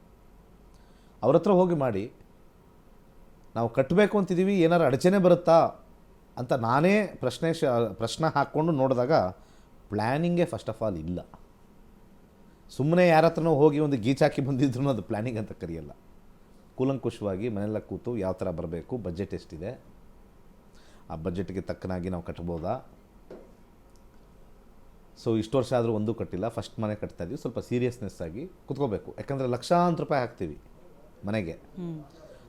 ಅವ್ರ ಹತ್ರ ಹೋಗಿ ಮಾಡಿ. ನಾವು ಕಟ್ಟಬೇಕು ಅಂತಿದ್ದೀವಿ, ಏನಾರು ಅಡಚಣೆ ಬರುತ್ತಾ ಅಂತ ನಾನೇ ಪ್ರಶ್ನೆ ಹಾಕ್ಕೊಂಡು ನೋಡಿದಾಗ ಪ್ಲ್ಯಾನಿಂಗೇ ಫಸ್ಟ್ ಆಫ್ ಆಲ್ ಇಲ್ಲ. ಸುಮ್ಮನೆ ಯಾರ ಹತ್ರನೋ ಹೋಗಿ ಒಂದು ಗೀಚಾಕಿ ಬಂದಿದ್ರು ಅದು ಪ್ಲ್ಯಾನಿಂಗ್ ಅಂತ ಕರೆಯಲ್ಲ. ಕೂಲಂಕುಷವಾಗಿ ಮನೆಯೆಲ್ಲ ಕೂತು ಯಾವ ಥರ ಬರಬೇಕು, ಬಜೆಟ್ ಎಷ್ಟಿದೆ, ಆ ಬಜೆಟ್ಗೆ ತಕ್ಕನಾಗಿ ನಾವು ಕಟ್ಬೋದಾ. ಸೊ ಇಷ್ಟು ವರ್ಷ ಆದರೂ ಒಂದೂ ಕಟ್ಟಿಲ್ಲ, ಫಸ್ಟ್ ಮನೆ ಕಟ್ತಾ ಇದ್ದೀವಿ, ಸ್ವಲ್ಪ ಸೀರಿಯಸ್ನೆಸ್ ಆಗಿ ಕೂತ್ಕೋಬೇಕು. ಯಾಕಂದರೆ ಲಕ್ಷಾಂತರ ರೂಪಾಯಿ ಹಾಕ್ತೀವಿ ಮನೆಗೆ.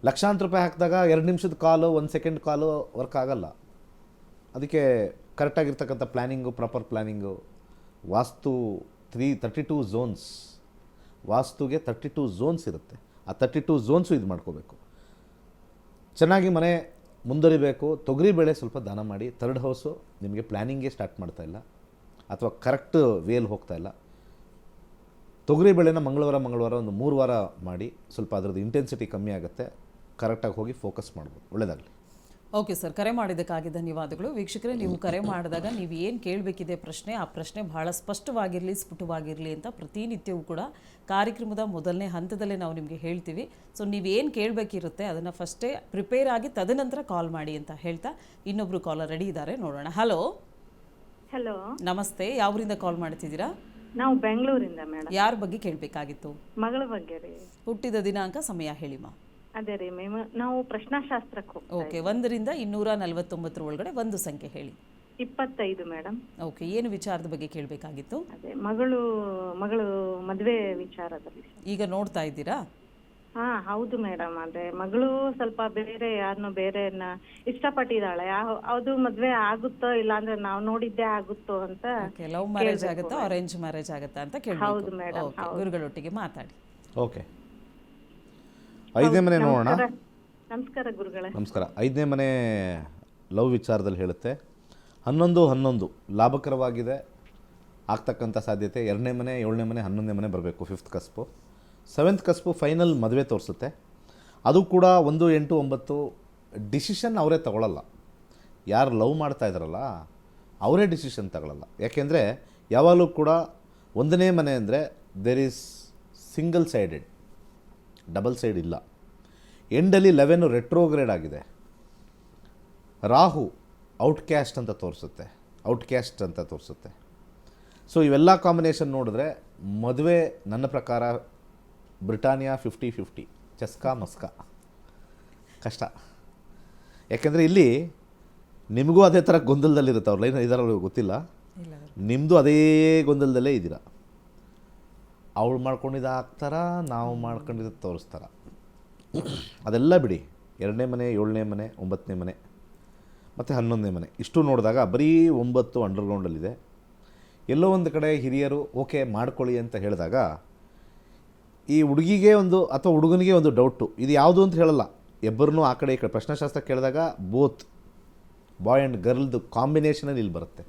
ಲಕ್ಷಾಂತರ ರೂಪಾಯಿ ಹಾಕಿದಾಗ 2 ನಿಮಿಷದ ಕಾಲು 1 ಸೆಕೆಂಡ್ ಕಾಲು ವರ್ಕ್ ಆಗಲ್ಲ. ಅದಕ್ಕೆ ಕರೆಕ್ಟಾಗಿರ್ತಕ್ಕಂಥ ಪ್ಲ್ಯಾನಿಂಗು, ಪ್ರಾಪರ್ ಪ್ಲ್ಯಾನಿಂಗು. ವಾಸ್ತು 32 ಝೋನ್ಸ್, ವಾಸ್ತುಗೆ 32 ಝೋನ್ಸ್ ಇರುತ್ತೆ. ಆ 32 ಝೋನ್ಸು ಇದು ಮಾಡ್ಕೋಬೇಕು. ಚೆನ್ನಾಗಿ ಮನೆ ಮುಂದುವರಿಬೇಕು. ತೊಗರಿಬೇಳೆ ಸ್ವಲ್ಪ ದಾನ ಮಾಡಿ. 3rd ಹೌಸು ನಿಮಗೆ ಪ್ಲ್ಯಾನಿಂಗೇ ಸ್ಟಾರ್ಟ್ ಮಾಡ್ತಾ ಇಲ್ಲ ಅಥವಾ ಕರೆಕ್ಟ್ ವೇಲ್ ಹೋಗ್ತಾ ಇಲ್ಲ. ತೊಗರಿಬೇಳೆನ ಮಂಗಳವಾರ ಒಂದು 3 ವಾರ ಮಾಡಿ, ಸ್ವಲ್ಪ ಅದರದ್ದು ಇಂಟೆನ್ಸಿಟಿ ಕಮ್ಮಿ ಆಗುತ್ತೆ. ಕರೆಕ್ಟಾಗಿ ಹೋಗಿ ಫೋಕಸ್ ಮಾಡ್ಬೋದು. ಒಳ್ಳೆಯದಾಗಲಿ. ಓಕೆ ಸರ್, ಕರೆ ಮಾಡಿದ್ದಕ್ಕಾಗಿ ಧನ್ಯವಾದಗಳು. ವೀಕ್ಷಕರೇ, ನೀವು ಕರೆ ಮಾಡಿದಾಗ ನೀವು ಏನು ಕೇಳಬೇಕಿದೆ ಪ್ರಶ್ನೆ, ಆ ಪ್ರಶ್ನೆ ಬಹಳ ಸ್ಪಷ್ಟವಾಗಿರಲಿ, ಸ್ಫುಟವಾಗಿರಲಿ ಅಂತ ಪ್ರತಿನಿತ್ಯವೂ ಕೂಡ ಕಾರ್ಯಕ್ರಮದ ಮೊದಲನೇ ಹಂತದಲ್ಲೇ ನಾವು ನಿಮಗೆ ಹೇಳ್ತೀವಿ. ಸೊ ನೀವೇನು ಕೇಳಬೇಕಿರುತ್ತೆ ಅದನ್ನು ಫಸ್ಟೇ ಪ್ರಿಪೇರ್ ಆಗಿ ತದನಂತರ ಕಾಲ್ ಮಾಡಿ ಅಂತ ಹೇಳ್ತಾ ಇನ್ನೊಬ್ಬರು ಕಾಲರ್ ರೆಡಿ ಇದ್ದಾರೆ, ನೋಡೋಣ. ಹಲೋ ಹಲೋ, ನಮಸ್ತೆ. ಯಾವರಿಂದ ಕಾಲ್ ಮಾಡ್ತಿದ್ದೀರಾ? ನಾವು ಬೆಂಗಳೂರಿಂದ ಮೇಡಮ್. ಯಾರ ಬಗ್ಗೆ ಕೇಳಬೇಕಾಗಿತ್ತು? ಮಗಳ ಬಗ್ಗೆ ರೀ. ಹುಟ್ಟಿದ ದಿನಾಂಕ, ಸಮಯ ಹೇಳಿಮಾ. ಅದೇ ರೀ ಮೇಮ್, ನಾವು ಪ್ರಶ್ನಾಶಾಸ್ತ್ರಕ್ಕೆ ಹೋಗ್ತಾ ಓಕೆ, 1ರಿಂದ 249 ಒಳಗಡೆ ಒಂದು ಸಂಖ್ಯೆ ಹೇಳಿ. 25 ಮೇಡಮ್. ಓಕೆ, ಏನು ವಿಚಾರದ ಬಗ್ಗೆ ಕೇಳಬೇಕಾಗಿತ್ತು? ಅದೇ ಮಗಳು ಮದುವೆ ವಿಚಾರದಲ್ಲಿ. ಈಗ ನೋಡ್ತಾ ಇದ್ದೀರಾ? ಹಾ ಹೌದು ಮೇಡಮ್. ಅದೇ ಮಗಳು ಸ್ವಲ್ಪ ಬೇರೆಯನ್ನ ಇಷ್ಟಪಟ್ಟಿದ್ದಾಳೆ. ಅದು ಮದ್ವೆ ಆಗುತ್ತೋ ಇಲ್ಲ ಅಂದ್ರೆ ನಾವು ನೋಡಿದ್ದೇ ಆಗುತ್ತೋ ಅಂತ. ಲವ್ ಮ್ಯಾರೇಜ್ ಆಗುತ್ತಾ, ಅರೇಂಜ್ ಮ್ಯಾರೇಜ್ ಆಗುತ್ತಾ ಅಂತ ಕೇಳಿ. ಹೌದು ಮೇಡಮ್. ಗುರುಗಳೊಟ್ಟಿಗೆ ಮಾತಾಡಿ. ಓಕೆ, 5ನೇ ಮನೆ ನೋಡೋಣ. ನಮಸ್ಕಾರ ಗುರುಗಳೇ. ನಮಸ್ಕಾರ. 5ನೇ ಮನೆ ಲವ್ ವಿಚಾರದಲ್ಲಿ ಹೇಳುತ್ತೆ. 11 ಲಾಭಕರವಾಗಿದೆ, ಆಗ್ತಕ್ಕಂಥ ಸಾಧ್ಯತೆ. 2ನೇ ಮನೆ, 7ನೇ ಮನೆ, 11ನೇ ಮನೆ ಬರಬೇಕು. 5th ಕಸ್ಪು, 7th ಕಸ್ಪು ಫೈನಲ್ ಮದುವೆ ತೋರಿಸುತ್ತೆ. ಅದು ಕೂಡ 1, 8, 9 ಡಿಸಿಷನ್ ಅವರೇ ತಗೊಳ್ಳಲ್ಲ. ಯಾರು ಲವ್ ಮಾಡ್ತಾ ಇದ್ದಾರಲ್ಲ ಅವರೇ ಡಿಸಿಷನ್ ತಗೊಳ್ಳಲ್ಲ. ಯಾಕೆಂದರೆ ಯಾವಾಗಲೂ ಕೂಡ 1ನೇ ಮನೆ ಅಂದರೆ there is single sided, double side ಇಲ್ಲ. ಎಂಡಲ್ಲಿ 11 ರೆಟ್ರೋಗ್ರೇಡ್ ಆಗಿದೆ. ರಾಹು ಔಟ್ಕ್ಯಾಸ್ಟ್ ಅಂತ ತೋರಿಸುತ್ತೆ. ಸೊ ಇವೆಲ್ಲ ಕಾಂಬಿನೇಷನ್ ನೋಡಿದ್ರೆ ಮದುವೆ ನನ್ನ ಪ್ರಕಾರ ಬ್ರಿಟಾನಿಯಾ 50-50, ಚಸ್ಕಾ ಮಸ್ಕಾ ಕಷ್ಟ. ಯಾಕೆಂದರೆ ಇಲ್ಲಿ ನಿಮಗೂ ಅದೇ ಥರ ಗೊಂದಲದಲ್ಲಿರುತ್ತೆ. ಅವ್ರ ಲೈನ್ ಇದಾರ ಗೊತ್ತಿಲ್ಲ, ನಿಮ್ಮದು ಅದೇ ಗೊಂದಲದಲ್ಲೇ ಇದ್ದೀರ. ಅವಳು ಮಾಡ್ಕೊಂಡಿದ್ದು ಆಗ್ತಾರ, ನಾವು ಮಾಡ್ಕೊಂಡಿದ್ದು ತೋರಿಸ್ತಾರ. ಅದೆಲ್ಲ ಬಿಡಿ. 2ನೇ ಮನೆ, 7ನೇ ಮನೆ, 9ನೇ ಮನೆ ಮತ್ತು 11ನೇ ಮನೆ ಇಷ್ಟು ನೋಡಿದಾಗ ಬರೀ 9 ಅಂಡರ್ಗ್ರೌಂಡಲ್ಲಿದೆ. ಎಲ್ಲೋ ಒಂದು ಕಡೆ ಹಿರಿಯರು ಓಕೆ ಮಾಡ್ಕೊಳ್ಳಿ ಅಂತ ಹೇಳಿದಾಗ ಈ ಹುಡುಗಿಗೆ ಒಂದು ಅಥವಾ ಹುಡುಗನಿಗೆ ಒಂದು ಡೌಟು. ಇದು ಯಾವುದು ಅಂತ ಹೇಳಲ್ಲ, ಇಬ್ಬರನ್ನೂ ಆ ಕಡೆ ಈ ಕಡೆ ಪ್ರಶ್ನಾಶಾಸ್ತ್ರ ಕೇಳಿದಾಗ ಬೋತ್ ಬಾಯ್ ಆ್ಯಂಡ್ ಗರ್ಲ್ದು ಕಾಂಬಿನೇಷನಲ್ಲಿ ಇಲ್ಲಿ ಬರುತ್ತೆ.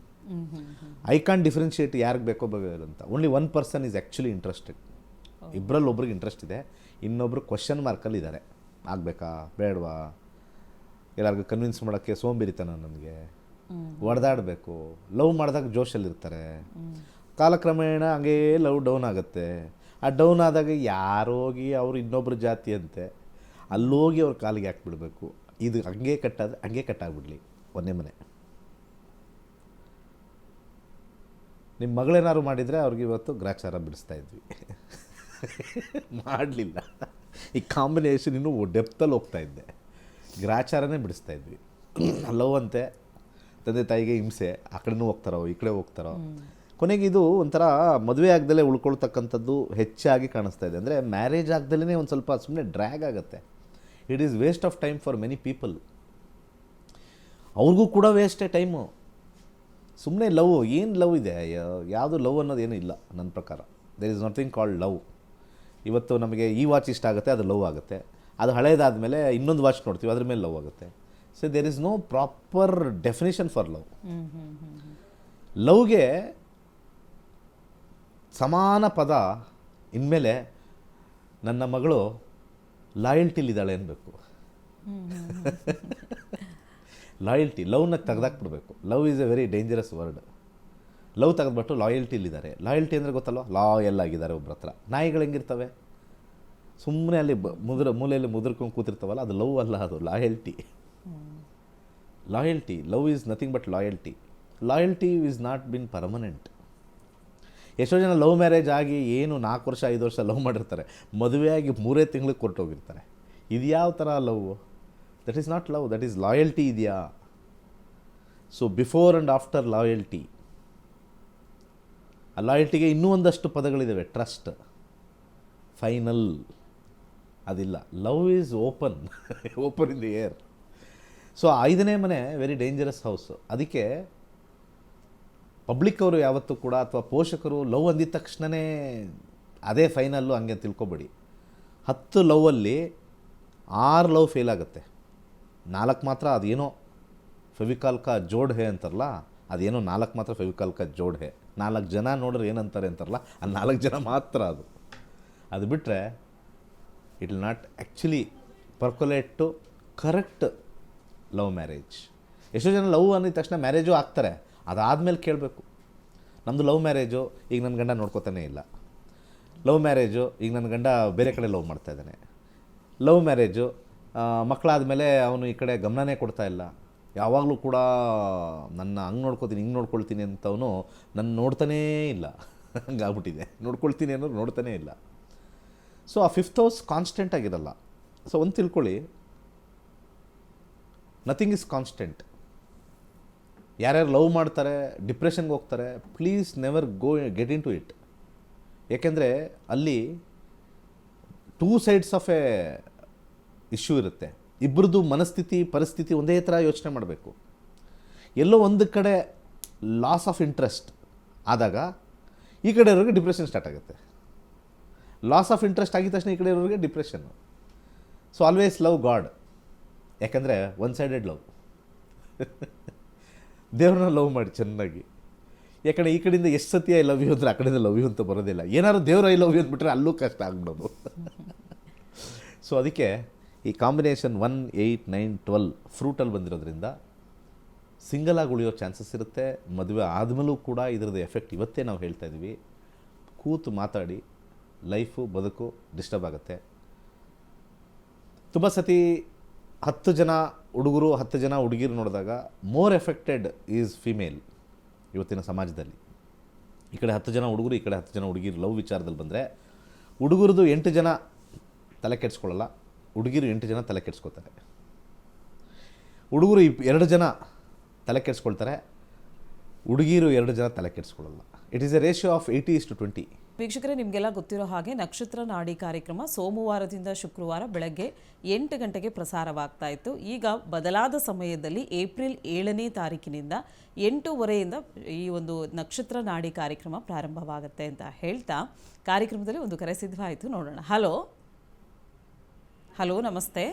ಐ ಕಾಂಟ್ ಡಿಫ್ರೆನ್ಷಿಯೇಟ್ ಯಾರಿಗೆ ಬೇಕೋ ಅಂತ. Only 1 person is actually interested. ಇಬ್ಬರಲ್ಲಿ ಒಬ್ರಿಗೆ ಇಂಟ್ರೆಸ್ಟ್ ಇದೆ, ಇನ್ನೊಬ್ರು ಕ್ವಶನ್ ಮಾರ್ಕಲ್ಲಿ ಇದ್ದಾರೆ. ಆಗಬೇಕಾ ಬೇಡವಾ, ಎಲ್ಲರಿಗೂ ಕನ್ವಿನ್ಸ್ ಮಾಡೋಕ್ಕೆ ಸೋಂಬೇರಿತನ, ನನಗೆ ಹೊಡೆದಾಡಬೇಕು. ಲವ್ ಮಾಡಿದಾಗ ಜೋಶಲ್ಲಿರ್ತಾರೆ, ಕಾಲಕ್ರಮೇಣ ಹಂಗೇ ಲವ್ ಡೌನ್ ಆಗುತ್ತೆ. ಆ ಡೌನ್ ಆದಾಗ ಯಾರೋಗಿ ಅವರು ಇನ್ನೊಬ್ಬರು ಜಾತಿ ಅಂತೆ ಅಲ್ಲೋಗಿ ಅವ್ರ ಕಾಲಿಗೆ ಹಾಕ್ಬಿಡ್ಬೇಕು. ಇದು ಹಂಗೆ ಕಟ್ಟಾಗ್ಬಿಡ್ಲಿ. 1ನೇ ಮನೆ ನಿಮ್ಮ ಮಗಳೇನಾದ್ರು ಮಾಡಿದರೆ ಅವ್ರಿಗೆ ಇವತ್ತು ಗ್ರಾಚಾರ ಬಿಡಿಸ್ತಾ ಇದ್ವಿ. ಮಾಡಲಿಲ್ಲ. ಈ ಕಾಂಬಿನೇಷನ್ ಇನ್ನೂ ಡೆಪ್ತಲ್ಲಿ ಹೋಗ್ತಾ ಇದ್ದೆ, ಗ್ರಾಚಾರನೇ ಬಿಡಿಸ್ತಾ ಇದ್ವಿ. ಲವ್ ಅಂತೆ, ತಂದೆ ತಾಯಿಗೆ ಹಿಂಸೆ, ಆ ಕಡೆನೂ ಹೋಗ್ತಾರೋ ಈ ಕಡೆ ಹೋಗ್ತಾರೋ. ಕೊನೆಗೆ ಇದು ಒಂಥರ ಮದುವೆ ಆಗದಲ್ಲೇ ಉಳ್ಕೊಳ್ತಕ್ಕಂಥದ್ದು ಹೆಚ್ಚಾಗಿ ಕಾಣಿಸ್ತಾ ಇದೆ. ಅಂದರೆ ಮ್ಯಾರೇಜ್ ಆಗದಲ್ಲೇ ಒಂದು ಸ್ವಲ್ಪ ಸುಮ್ಮನೆ ಡ್ರ್ಯಾಗ್ ಆಗುತ್ತೆ. It is waste of time for many people. ಅವ್ರಿಗೂ ಕೂಡ ವೇಸ್ಟೇ ಟೈಮು. ಸುಮ್ಮನೆ ಲವ್, ಏನು ಲವ್ ಇದೆ? ಯಾವುದು ಲವ್ ಅನ್ನೋದೇನೂ ಇಲ್ಲ ನನ್ನ ಪ್ರಕಾರ. There is nothing called love. ಇವತ್ತು ನಮಗೆ ಈ ವಾಚ್ ಇಷ್ಟ ಆಗುತ್ತೆ, ಅದು ಲವ್ ಆಗುತ್ತೆ. ಅದು ಹಳೇದಾದಮೇಲೆ ಇನ್ನೊಂದು ವಾಚ್ ನೋಡ್ತೀವಿ, ಅದ್ರ ಮೇಲೆ ಲವ್ ಆಗುತ್ತೆ. So there is no proper definition for love. ಲವ್ಗೆ ಸಮಾನ ಪದ ಇನ್ಮೇಲೆ ನನ್ನ ಮಗಳು ಲಾಯಲ್ಟಿಲಿದ್ದಾಳೆ ಅನ್ಬೇಕು. ಲಾಯಲ್ಟಿ, ಲವ್ನ ತೆಗೆದಾಕ್ಬಿಡ್ಬೇಕು. Love is a very dangerous word. Love ತೆಗೆದ್ಬಿಟ್ಟು ಲಾಯಲ್ಟಿಲಿದ್ದಾರೆ. ಲಾಯಲ್ಟಿ ಅಂದರೆ ಗೊತ್ತಲ್ವ, ಲಾಯಲ್ ಆಗಿದ್ದಾರೆ ಒಬ್ಬರ ಹತ್ರ. ನಾಯಿಗಳು ಹೆಂಗಿರ್ತವೆ, ಸುಮ್ಮನೆ ಅಲ್ಲಿ ಮೂಲೆಯಲ್ಲಿ ಮುದುರ್ಕೊಂಡು ಕೂತಿರ್ತಾವಲ್ಲ, ಅದು ಲವ್ ಅಲ್ಲ, ಅದು loyalty. Loyalty, love is nothing but loyalty. Loyalty is not been permanent. ಎಷ್ಟೋ ಜನ ಲವ್ ಮ್ಯಾರೇಜ್ ಆಗಿ ಏನು 4 ವರ್ಷ 5 ವರ್ಷ ಲವ್ ಮಾಡಿರ್ತಾರೆ, ಮದುವೆಯಾಗಿ 3 ತಿಂಗಳಿಗೆ ಕೊಟ್ಟೋಗಿರ್ತಾರೆ. ಇದು ಯಾವ ಥರ love? That is not love, that is loyalty. ಇದೆಯಾ? So before and after loyalty. ಆ ಲಾಯಲ್ಟಿಗೆ ಇನ್ನೂ ಒಂದಷ್ಟು ಪದಗಳಿದ್ದಾವೆ. ಟ್ರಸ್ಟ್, ಫೈನಲ್, ಅದಿಲ್ಲ. Love is open, open in the air. So 5ನೇ ಮನೆ ವೆರಿ ಡೇಂಜರಸ್ ಹೌಸ್. ಅದಕ್ಕೆ ಪಬ್ಲಿಕ್ ಅವರು ಯಾವತ್ತೂ ಕೂಡ ಅಥವಾ ಪೋಷಕರು ಲವ್ ಅಂದಿದ ತಕ್ಷಣವೇ ಅದೇ ಫೈನಲ್ಲು ಹಂಗೆ ತಿಳ್ಕೊಬೇಡಿ. 10 ಲವ್ವಲ್ಲಿ 6 ಲವ್ ಫೇಲ್ ಆಗುತ್ತೆ, 4 ಮಾತ್ರ ಅದೇನೋ ಫೆವಿಕಾಲ್ ಕಾ ಜೋಡ್ ಹೇ ಅಂತಾರಲ್ಲ, ಅದೇನೋ 4 ಮಾತ್ರ ಫೆವಿಕಾಲ್ ಕಾ ಜೋಡ್ ಹೇ. 4 ಜನ ನೋಡ್ರೆ ಏನಂತಾರೆ ಅಂತಾರಲ್ಲ, ಆ 4 ಜನ ಮಾತ್ರ ಅದು ಬಿಟ್ಟರೆ it will not actually percolate to correct love marriage. ಎಷ್ಟೋ ಜನ ಲವ್ ಅಂದಿದ ತಕ್ಷಣ ಮ್ಯಾರೇಜು ಆಗ್ತಾರೆ, ಅದಾದಮೇಲೆ ಕೇಳಬೇಕು. ನಮ್ಮದು ಲವ್ ಮ್ಯಾರೇಜು, ಈಗ ನನ್ನ ಗಂಡ ನೋಡ್ಕೋತಾನೇ ಇಲ್ಲ. ಲವ್ ಮ್ಯಾರೇಜು, ಈಗ ನನ್ನ ಗಂಡ ಬೇರೆ ಕಡೆ ಲವ್ ಮಾಡ್ತಾಯಿದ್ದಾನೆ. ಲವ್ ಮ್ಯಾರೇಜು, ಮಕ್ಕಳಾದಮೇಲೆ ಅವನು ಈ ಕಡೆ ಗಮನನೇ ಕೊಡ್ತಾ ಇಲ್ಲ. ಯಾವಾಗಲೂ ಕೂಡ ನನ್ನ ಹಂಗೆ ನೋಡ್ಕೋತೀನಿ ಹಿಂಗೆ ನೋಡ್ಕೊಳ್ತೀನಿ ಅಂತವನು ನನ್ನ ನೋಡ್ತಾನೇ ಇಲ್ಲ. ಹಂಗಾಗ್ಬಿಟ್ಟಿದೆ, ನೋಡ್ಕೊಳ್ತೀನಿ ಅನ್ನೋದು ನೋಡ್ತಾನೇ ಇಲ್ಲ. ಸೊ ಆ 5th ಹೌಸ್ ಕಾನ್ಸ್ಟೆಂಟ್ ಆಗಿರಲ್ಲ. ಸೊ ಒಂದು ತಿಳ್ಕೊಳ್ಳಿ, ನಥಿಂಗ್ ಇಸ್ ಕಾನ್ಸ್ಟೆಂಟ್. ಯಾರ್ಯಾರು ಲವ್ ಮಾಡ್ತಾರೆ, ಡಿಪ್ರೆಷನ್ಗೆ ಹೋಗ್ತಾರೆ, please never get into it. ಏಕೆಂದರೆ ಅಲ್ಲಿ 2 ಸೈಡ್ಸ್ ಆಫ್ ಎ ಇಶ್ಯೂ ಇರುತ್ತೆ. ಇಬ್ಬರದು ಮನಸ್ಥಿತಿ ಪರಿಸ್ಥಿತಿ ಒಂದೇ ಥರ ಯೋಚನೆ ಮಾಡಬೇಕು. ಎಲ್ಲೋ ಒಂದು ಕಡೆ ಲಾಸ್ ಆಫ್ ಇಂಟ್ರೆಸ್ಟ್ ಆದಾಗ ಈ ಕಡೆ ಇರೋರಿಗೆ ಡಿಪ್ರೆಷನ್ ಸ್ಟಾರ್ಟ್ ಆಗುತ್ತೆ. ಲಾಸ್ ಆಫ್ ಇಂಟ್ರೆಸ್ಟ್ ಆಗಿದ ತಕ್ಷಣ ಈ ಕಡೆ ಇರೋರಿಗೆ depression. So always love god. ಯಾಕಂದರೆ ಒನ್ ಸೈಡೆಡ್ ಲವ್. ದೇವ್ರನ್ನ ಲವ್ ಮಾಡಿ ಚೆನ್ನಾಗಿ. ಯಾಕಂದರೆ ಈ ಕಡೆಯಿಂದ ಎಷ್ಟು ಸತಿ ಐ ಲವ್ ಯು ಅಂದರೆ ಆ ಕಡೆಯಿಂದ ಲವ್ ಯು ಅಂತ ಬರೋದಿಲ್ಲ. ಏನಾದ್ರು ದೇವ್ರ ಐ ಲವ್ ಯು ಅಂದ್ಬಿಟ್ರೆ ಅಲ್ಲೂ ಕಷ್ಟ ಆಗ್ಬಿಡೋದು. ಸೊ ಅದಕ್ಕೆ ಈ ಕಾಂಬಿನೇಷನ್ 1, 8, 9, 12 ಫ್ರೂಟಲ್ಲಿ ಬಂದಿರೋದ್ರಿಂದ ಸಿಂಗಲ್ ಆಗಿ ಉಳಿಯೋ ಚಾನ್ಸಸ್ ಇರುತ್ತೆ. ಮದುವೆ ಆದಮೇಲೂ ಕೂಡ ಇದರದ್ದು ಎಫೆಕ್ಟ್ ಇವತ್ತೇ ನಾವು ಹೇಳ್ತಾ ಇದ್ದೀವಿ. ಕೂತು ಮಾತಾಡಿ, ಲೈಫು ಬದುಕು ಡಿಸ್ಟರ್ಬ್ ಆಗುತ್ತೆ. ತುಂಬ ಸತಿ 10 ಜನ ಹುಡುಗರು 10 ಜನ ಹುಡುಗಿರು ನೋಡಿದಾಗ ಮೋರ್ ಎಫೆಕ್ಟೆಡ್ ಈಸ್ ಫಿಮೇಲ್ ಇವತ್ತಿನ ಸಮಾಜದಲ್ಲಿ. ಈ ಕಡೆ 10 ಜನ ಹುಡುಗರು, ಈ ಕಡೆ 10 ಜನ ಹುಡುಗಿರು ಲವ್ ವಿಚಾರದಲ್ಲಿ ಬಂದರೆ ಹುಡುಗರದು 8 ಜನ ತಲೆ ಕೆಡಿಸ್ಕೊಳ್ಳಲ್ಲ, ಹುಡುಗಿರು 8 ಜನ ತಲೆ ಕೆಡಿಸ್ಕೊತಾರೆ. ಹುಡುಗರು 2 ಜನ ತಲೆ ಕೆಡಿಸ್ಕೊಳ್ತಾರೆ, ಹುಡುಗಿರು 2 ಜನ ತಲೆ ಕೆಡಿಸ್ಕೊಳ್ಳಲ್ಲ. It is a ratio of 80:20. ವೀಕ್ಷಕರೇ, ನಿಮಗೆಲ್ಲ ಗೊತ್ತಿರೋ ಹಾಗೆ ನಕ್ಷತ್ರ ನಾಡಿ ಕಾರ್ಯಕ್ರಮ ಸೋಮವಾರದಿಂದ ಶುಕ್ರವಾರ ಬೆಳಗ್ಗೆ 8 ಗಂಟೆಗೆ ಪ್ರಸಾರವಾಗ್ತಾ ಇತ್ತು. ಈಗ ಬದಲಾದ ಸಮಯದಲ್ಲಿ ಏಪ್ರಿಲ್ 7ನೇ ತಾರೀಕಿನಿಂದ 8:30ಯಿಂದ ಈ ಒಂದು ನಕ್ಷತ್ರ ನಾಡಿ ಕಾರ್ಯಕ್ರಮ ಪ್ರಾರಂಭವಾಗುತ್ತೆ ಅಂತ ಹೇಳ್ತಾ ಕಾರ್ಯಕ್ರಮದಲ್ಲಿ ಒಂದು ಕರೆ ಸಿದ್ಧವಾಯಿತು, ನೋಡೋಣ. ಹಲೋ ಹಲೋ, ನಮಸ್ತೆ.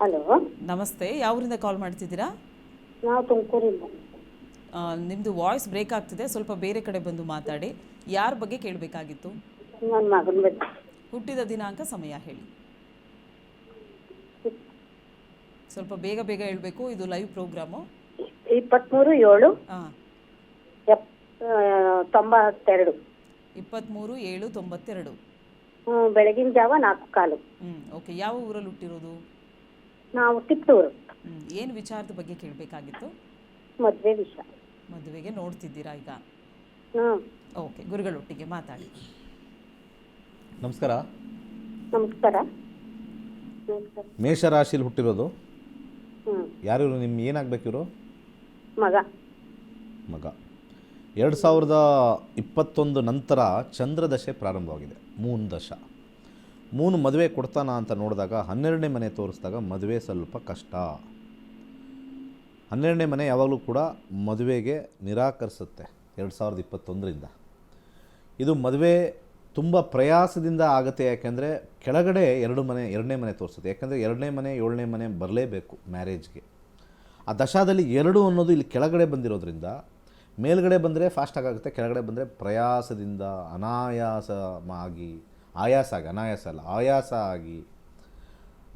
ಹಲೋ ನಮಸ್ತೆ, ಯಾವೂರಿಂದ ಕಾಲ್ ಮಾಡ್ತಿದ್ದೀರಾ? ನಾವು ತುಮಕೂರಿಂದ. ನಿಮ್ಮದು ವಾಯ್ಸ್ ಬ್ರೇಕ್ ಆಗ್ತಿದೆ, ಸ್ವಲ್ಪ ಬೇರೆ ಕಡೆ ಬಂದು ಮಾತಾಡಿ. ಯಾರ ಬಗ್ಗೆ ಕೇಳಬೇಕಾಗಿತ್ತು? ನನ್ನ ಮಗನ ಬಗ್ಗೆ. ಹುಟ್ಟಿದ ದಿನಾಂಕ, ಸಮಯ ಹೇಳಿ. ಸ್ವಲ್ಪ ಬೇಗ ಬೇಗ ಹೇಳಬೇಕು, ಇದು ಲೈವ್ ಪ್ರೋಗ್ರಾಮು. 23/7/92. 23/7/92. ಬೆಳಗಿನ ಜಾವ 4:15. ಓಕೆ. ಯಾವ ಊರಲ್ಲಿ ಹುಟ್ಟಿರೋದು? ನಾವು ತಿಪ್ಟೂರು. ಏನು ವಿಚಾರದ ಬಗ್ಗೆ ಕೇಳಬೇಕಾಗಿತ್ತು? ಮದುವೆ ವಿಷಯ. ಮದುವೆಗೆ ನೋಡ್ತಿದ್ದೀರಾ ಈಗ? ಹ್ಮ್. ಓಕೆ, ಗುರುಗಳೊಟ್ಟಿಗೆ ಮಾತಾಡಿ. ನಮಸ್ಕಾರ. ನಮಸ್ಕಾರ. ಮೇಷರಾಶಿಲಿ ಹುಟ್ಟಿರೋದು. ಹ್ಮ್. ಯಾರು ನಿಮ್ಮ ಏನಾಗಬೇಕು ಇವರು? ಮಗ. ಮಗ. 2021 ನಂತರ ಚಂದ್ರ ದಶೆ ಪ್ರಾರಂಭವಾಗಿದೆ, ಮೂನ್ ದಶ. ಮೂನು ಮದುವೆ ಕೊಡ್ತಾನ ಅಂತ ನೋಡಿದಾಗ 12ನೇ ಮನೆ ತೋರಿಸಿದಾಗ ಮದುವೆ ಸ್ವಲ್ಪ ಕಷ್ಟ. 12ನೇ ಮನೆ ಯಾವಾಗಲೂ ಕೂಡ ಮದುವೆಗೆ ನಿರಾಕರಿಸುತ್ತೆ 2021ರಿಂದ. ಇದು ಮದುವೆ ತುಂಬ ಪ್ರಯಾಸದಿಂದ ಆಗುತ್ತೆ. ಯಾಕೆಂದರೆ ಕೆಳಗಡೆ 2ನೇ ಮನೆ ತೋರಿಸುತ್ತೆ. ಯಾಕೆಂದರೆ 2ನೇ ಮನೆ 7ನೇ ಮನೆ ಬರಲೇಬೇಕು ಮ್ಯಾರೇಜ್ಗೆ. ಆ ದಶಾದಲ್ಲಿ 2 ಅನ್ನೋದು ಇಲ್ಲಿ ಕೆಳಗಡೆ ಬಂದಿರೋದ್ರಿಂದ ಮೇಲ್ಗಡೆ ಬಂದರೆ ಫಾಸ್ಟಾಗಿ ಆಗುತ್ತೆ, ಕೆಳಗಡೆ ಬಂದರೆ ಪ್ರಯಾಸದಿಂದ ಆಯಾಸ ಆಗಿ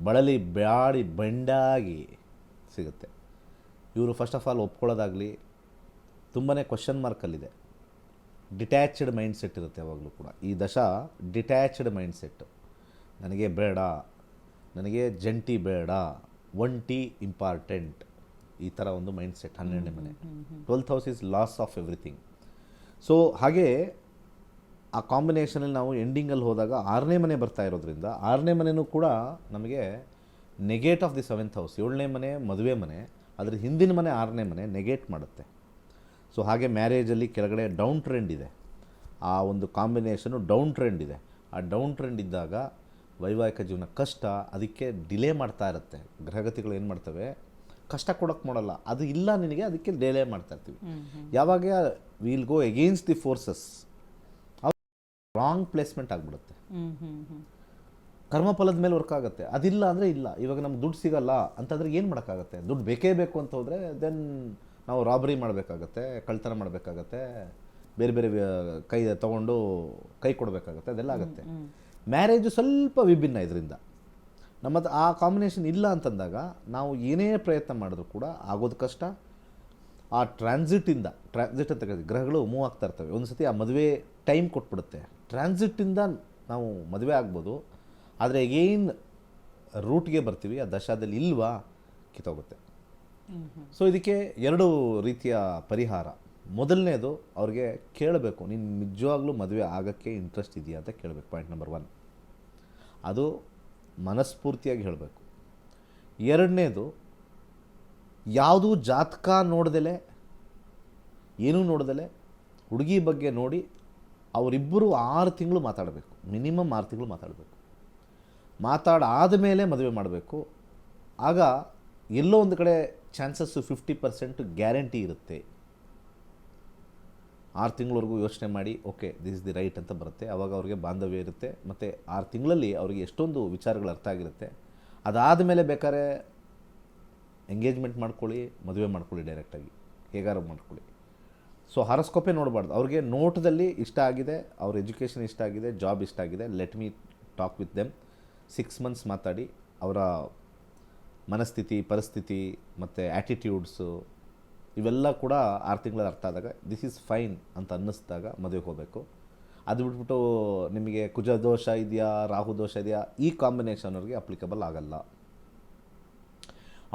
ಬಳಲಿ ಬ್ಯಾಡಿ ಬೆಂಡಾಗಿ ಸಿಗುತ್ತೆ. ಇವರು ಫಸ್ಟ್ ಆಫ್ ಆಲ್ ಒಪ್ಕೊಳ್ಳೋದಾಗಲಿ ತುಂಬಾ ಕ್ವಶನ್ ಮಾರ್ಕಲ್ಲಿದೆ. ಡಿಟ್ಯಾಚ್ಡ್ ಮೈಂಡ್ ಸೆಟ್ ಇರುತ್ತೆ ಯಾವಾಗಲೂ ಕೂಡ. ಈ ದಶ ಡಿಟ್ಯಾಚ್ಡ್ ಮೈಂಡ್ ಸೆಟ್ಟು. ನನಗೆ ಬೇಡ, ನನಗೆ ಜಂಟಿ ಬೇಡ, ಒಂಟಿ ಇಂಪಾರ್ಟೆಂಟ್, ಈ ಥರ ಒಂದು ಮೈಂಡ್ ಸೆಟ್ 12ನೇ ಮನೆ. 12th house is loss of everything. So ಹಾಗೆ ಆ ಕಾಂಬಿನೇಷನಲ್ಲಿ ನಾವು ಎಂಡಿಂಗಲ್ಲಿ ಹೋದಾಗ 6ನೇ ಮನೆ ಬರ್ತಾ ಇರೋದ್ರಿಂದ 6ನೇ ಮನೆಯೂ ಕೂಡ ನಮಗೆ negate of the 7th house. 7ನೇ ಮನೆ ಮದುವೆ ಮನೆ, ಅದ್ರ ಹಿಂದಿನ ಮನೆ 6ನೇ ಮನೆ ನೆಗೇಟ್ ಮಾಡುತ್ತೆ. ಸೊ ಹಾಗೆ ಮ್ಯಾರೇಜಲ್ಲಿ ಕೆಳಗಡೆ ಡೌನ್ ಟ್ರೆಂಡ್ ಇದೆ. ಆ ಒಂದು ಕಾಂಬಿನೇಷನು ಡೌನ್ ಟ್ರೆಂಡ್ ಇದೆ. ಆ ಡೌನ್ ಟ್ರೆಂಡ್ ಇದ್ದಾಗ ವೈವಾಹಿಕ ಜೀವನ ಕಷ್ಟ, ಅದಕ್ಕೆ ಡಿಲೇ ಮಾಡ್ತಾ ಇರುತ್ತೆ. ಗ್ರಹಗತಿಗಳು ಏನು ಮಾಡ್ತವೆ, ಕಷ್ಟ ಕೊಡೋಕ್ಕೆ ಮಾಡಲ್ಲ, ಅದು ಇಲ್ಲ ನಿನಗೆ, ಅದಕ್ಕೆ ಡಿಲೇ ಮಾಡ್ತಾ ಇರ್ತೀವಿ. ಯಾವಾಗ will go against the forces, wrong placement ಆಗಿಬಿಡುತ್ತೆ. ಕರ್ಮಫಲದ ಮೇಲೆ ವರ್ಕ್ ಆಗುತ್ತೆ. ಅದಿಲ್ಲ ಅಂದರೆ ಇಲ್ಲ. ಇವಾಗ ನಮ್ಗೆ ದುಡ್ಡು ಸಿಗಲ್ಲ ಅಂತಂದರೆ ಏನು ಮಾಡೋಕ್ಕಾಗತ್ತೆ? ದುಡ್ಡು ಬೇಕೇ ಬೇಕು ಅಂತ ಹೋದರೆ ದೆನ್ ನಾವು ರಾಬರಿ ಮಾಡಬೇಕಾಗತ್ತೆ, ಕಳ್ತನ ಮಾಡಬೇಕಾಗತ್ತೆ, ಬೇರೆ ಬೇರೆ ಕೈ ತೊಗೊಂಡು ಕೈ ಕೊಡಬೇಕಾಗತ್ತೆ, ಅದೆಲ್ಲ ಆಗುತ್ತೆ. ಮ್ಯಾರೇಜು ಸ್ವಲ್ಪ ವಿಭಿನ್ನ ಇದರಿಂದ. ನಮ್ಮದು ಆ ಕಾಂಬಿನೇಷನ್ ಇಲ್ಲ ಅಂತಂದಾಗ ನಾವು ಏನೇ ಪ್ರಯತ್ನ ಮಾಡಿದ್ರು ಕೂಡ ಆಗೋದು ಕಷ್ಟ. ಆ ಟ್ರಾನ್ಸಿಟ್ ಅಂತ ಕರೀತೀವಿ, ಗ್ರಹಗಳು ಮೂವ್ ಆಗ್ತಾ ಇರ್ತವೆ. ಒಂದು ಸತಿ ಆ ಮದುವೆ ಟೈಮ್ ಕೊಟ್ಬಿಡುತ್ತೆ. ಟ್ರಾನ್ಸಿಟ್ಟಿಂದ ನಾವು ಮದುವೆ ಆಗ್ಬೋದು, ಆದರೆ ಏನು ರೂಟ್ಗೆ ಬರ್ತೀವಿ ಆ ದಶಾದಲ್ಲಿ ಇಲ್ವಾ, ಕಿತ್ತೋಗುತ್ತೆ. ಸೊ ಇದಕ್ಕೆ 2 ರೀತಿಯ ಪರಿಹಾರ. ಮೊದಲನೇದು, ಅವ್ರಿಗೆ ಕೇಳಬೇಕು, ನೀನು ನಿಜವಾಗ್ಲೂ ಮದುವೆ ಆಗೋಕ್ಕೆ ಇಂಟ್ರೆಸ್ಟ್ ಇದೆಯಾ ಅಂತ ಕೇಳಬೇಕು. ಪಾಯಿಂಟ್ ನಂಬರ್ 1, ಅದು ಮನಸ್ಫೂರ್ತಿಯಾಗಿ ಹೇಳಬೇಕು. 2ನೇದು, ಯಾವುದೂ ಜಾತಕ ನೋಡ್ದಲೆ, ಏನೂ ನೋಡ್ದಲೆ ಹುಡುಗಿ ಬಗ್ಗೆ ನೋಡಿ ಅವರಿಬ್ಬರು 6 ತಿಂಗಳು ಮಾತಾಡಬೇಕು. ಮಿನಿಮಮ್ 6 ತಿಂಗಳು ಮಾತಾಡಬೇಕು. ಮಾತಾಡಾದ ಮೇಲೆ ಮದುವೆ ಮಾಡಬೇಕು. ಆಗ ಎಲ್ಲೋ ಒಂದು ಕಡೆ ಚಾನ್ಸಸ್ಸು 50% ಗ್ಯಾರಂಟಿ ಇರುತ್ತೆ. 6 ತಿಂಗಳವರೆಗೂ ಯೋಚನೆ ಮಾಡಿ okay this is the right ಅಂತ ಬರುತ್ತೆ. ಆವಾಗ ಅವ್ರಿಗೆ ಬಾಂಧವ್ಯ ಇರುತ್ತೆ. ಮತ್ತು 6 ತಿಂಗಳಲ್ಲಿ ಅವರಿಗೆ ಎಷ್ಟೊಂದು ವಿಚಾರಗಳು ಅರ್ಥ ಆಗಿರುತ್ತೆ. ಅದಾದ ಮೇಲೆ ಬೇಕಾದ್ರೆ ಎಂಗೇಜ್ಮೆಂಟ್ ಮಾಡ್ಕೊಳ್ಳಿ, ಮದುವೆ ಮಾಡ್ಕೊಳ್ಳಿ, ಡೈರೆಕ್ಟಾಗಿ ಹೇಗಾರು ಮಾಡ್ಕೊಳ್ಳಿ. ಸೊ ಹಾರಸ್ಕೋಪೇ ನೋಡಬಾರ್ದು. ಅವ್ರಿಗೆ ನೋಟದಲ್ಲಿ ಇಷ್ಟ ಆಗಿದೆ, ಅವ್ರ ಎಜುಕೇಷನ್ ಇಷ್ಟ ಆಗಿದೆ, ಜಾಬ್ ಇಷ್ಟ ಆಗಿದೆ, let me talk with them. 6 months ಮಾತಾಡಿ ಅವರ ಮನಸ್ಥಿತಿ, ಪರಿಸ್ಥಿತಿ ಮತ್ತು ಆ್ಯಟಿಟ್ಯೂಡ್ಸು ಇವೆಲ್ಲ ಕೂಡ 6 ತಿಂಗಳಲ್ಲಿ ಅರ್ಥ ಆದಾಗ ದಿಸ್ ಈಸ್ ಫೈನ್ ಅಂತ ಅನ್ನಿಸ್ದಾಗ ಮದುವೆಗೆ ಹೋಗಬೇಕು. ಅದು ಬಿಟ್ಬಿಟ್ಟು ನಿಮಗೆ ಕುಜ ದೋಷ ಇದೆಯಾ, ರಾಹು ದೋಷ ಇದೆಯಾ, ಈ ಕಾಂಬಿನೇಷನ್ ಅವ್ರಿಗೆ ಅಪ್ಲಿಕಬಲ್ ಆಗಲ್ಲ.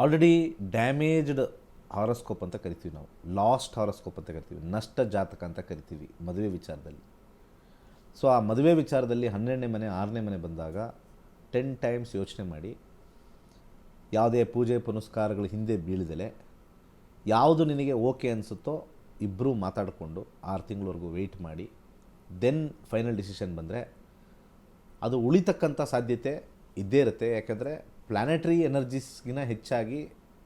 ಆಲ್ರೆಡಿ ಡ್ಯಾಮೇಜ್ಡ್ ಹಾರೋಸ್ಕೋಪ್ ಅಂತ ಕರಿತೀವಿ ನಾವು, ಲಾಸ್ಟ್ ಹಾರೋಸ್ಕೋಪ್ ಅಂತ ಕರಿತೀವಿ, ನಷ್ಟ ಜಾತಕ ಅಂತ ಕರಿತೀವಿ ಮದುವೆ ವಿಚಾರದಲ್ಲಿ. ಸೊ ಆ ಮದುವೆ ವಿಚಾರದಲ್ಲಿ 12ನೇ ಮನೆ 6ನೇ ಮನೆ ಬಂದಾಗ 10 ಟೈಮ್ಸ್ ಯೋಚನೆ ಮಾಡಿ, ಯಾವುದೇ ಪೂಜೆ ಪುನಸ್ಕಾರಗಳು ಹಿಂದೆ ಬೀಳದಲೆ ಯಾವುದು ನಿನಗೆ ಓಕೆ ಅನಿಸುತ್ತೋ ಇಬ್ಬರೂ ಮಾತಾಡಿಕೊಂಡು 6 ತಿಂಗಳವರೆಗೂ ವೆಯ್ಟ್ ಮಾಡಿ ದೆನ್ ಫೈನಲ್ ಡಿಸಿಷನ್ ಬಂದರೆ ಅದು ಉಳಿತಕ್ಕಂಥ ಸಾಧ್ಯತೆ ಇದ್ದೇ ಇರುತ್ತೆ. ಯಾಕಂದರೆ ಪ್ಲ್ಯಾನೆಟರಿ ಎನರ್ಜೀಸ್ಗಿನ ಹೆಚ್ಚಾಗಿ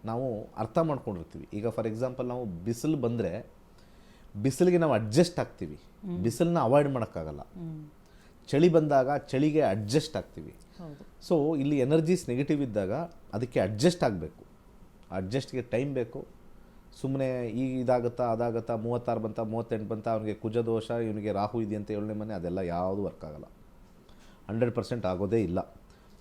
ನಾವು ಅರ್ಥ ಮಾಡ್ಕೊಂಡಿರ್ತೀವಿ. ಈಗ ಫಾರ್ ಎಕ್ಸಾಂಪಲ್ ನಾವು ಬಿಸಿಲು ಬಂದರೆ ಬಿಸಿಲಿಗೆ ನಾವು ಅಡ್ಜಸ್ಟ್ ಆಗ್ತೀವಿ, ಬಿಸಿಲನ್ನ ಅವಾಯ್ಡ್ ಮಾಡೋಕ್ಕಾಗಲ್ಲ. ಚಳಿ ಬಂದಾಗ ಚಳಿಗೆ ಅಡ್ಜಸ್ಟ್ ಆಗ್ತೀವಿ. ಸೊ ಇಲ್ಲಿ ಎನರ್ಜೀಸ್ ನೆಗೆಟಿವ್ ಇದ್ದಾಗ ಅದಕ್ಕೆ ಅಡ್ಜಸ್ಟ್ ಆಗಬೇಕು. ಅಡ್ಜಸ್ಟ್ಗೆ ಟೈಮ್ ಬೇಕು. ಸುಮ್ಮನೆ ಈಗ ಇದಾಗುತ್ತಾ ಅದಾಗುತ್ತಾ 36 ಬಂತ 38 ಬಂತ, ಅವನಿಗೆ ಕುಜದೋಷ, ಇವನಿಗೆ ರಾಹು ಇದೆಯಂತ 7ನೇ ಮನೆ, ಅದೆಲ್ಲ ಯಾವುದು ವರ್ಕ್ ಆಗಲ್ಲ. 100% ಆಗೋದೇ ಇಲ್ಲ.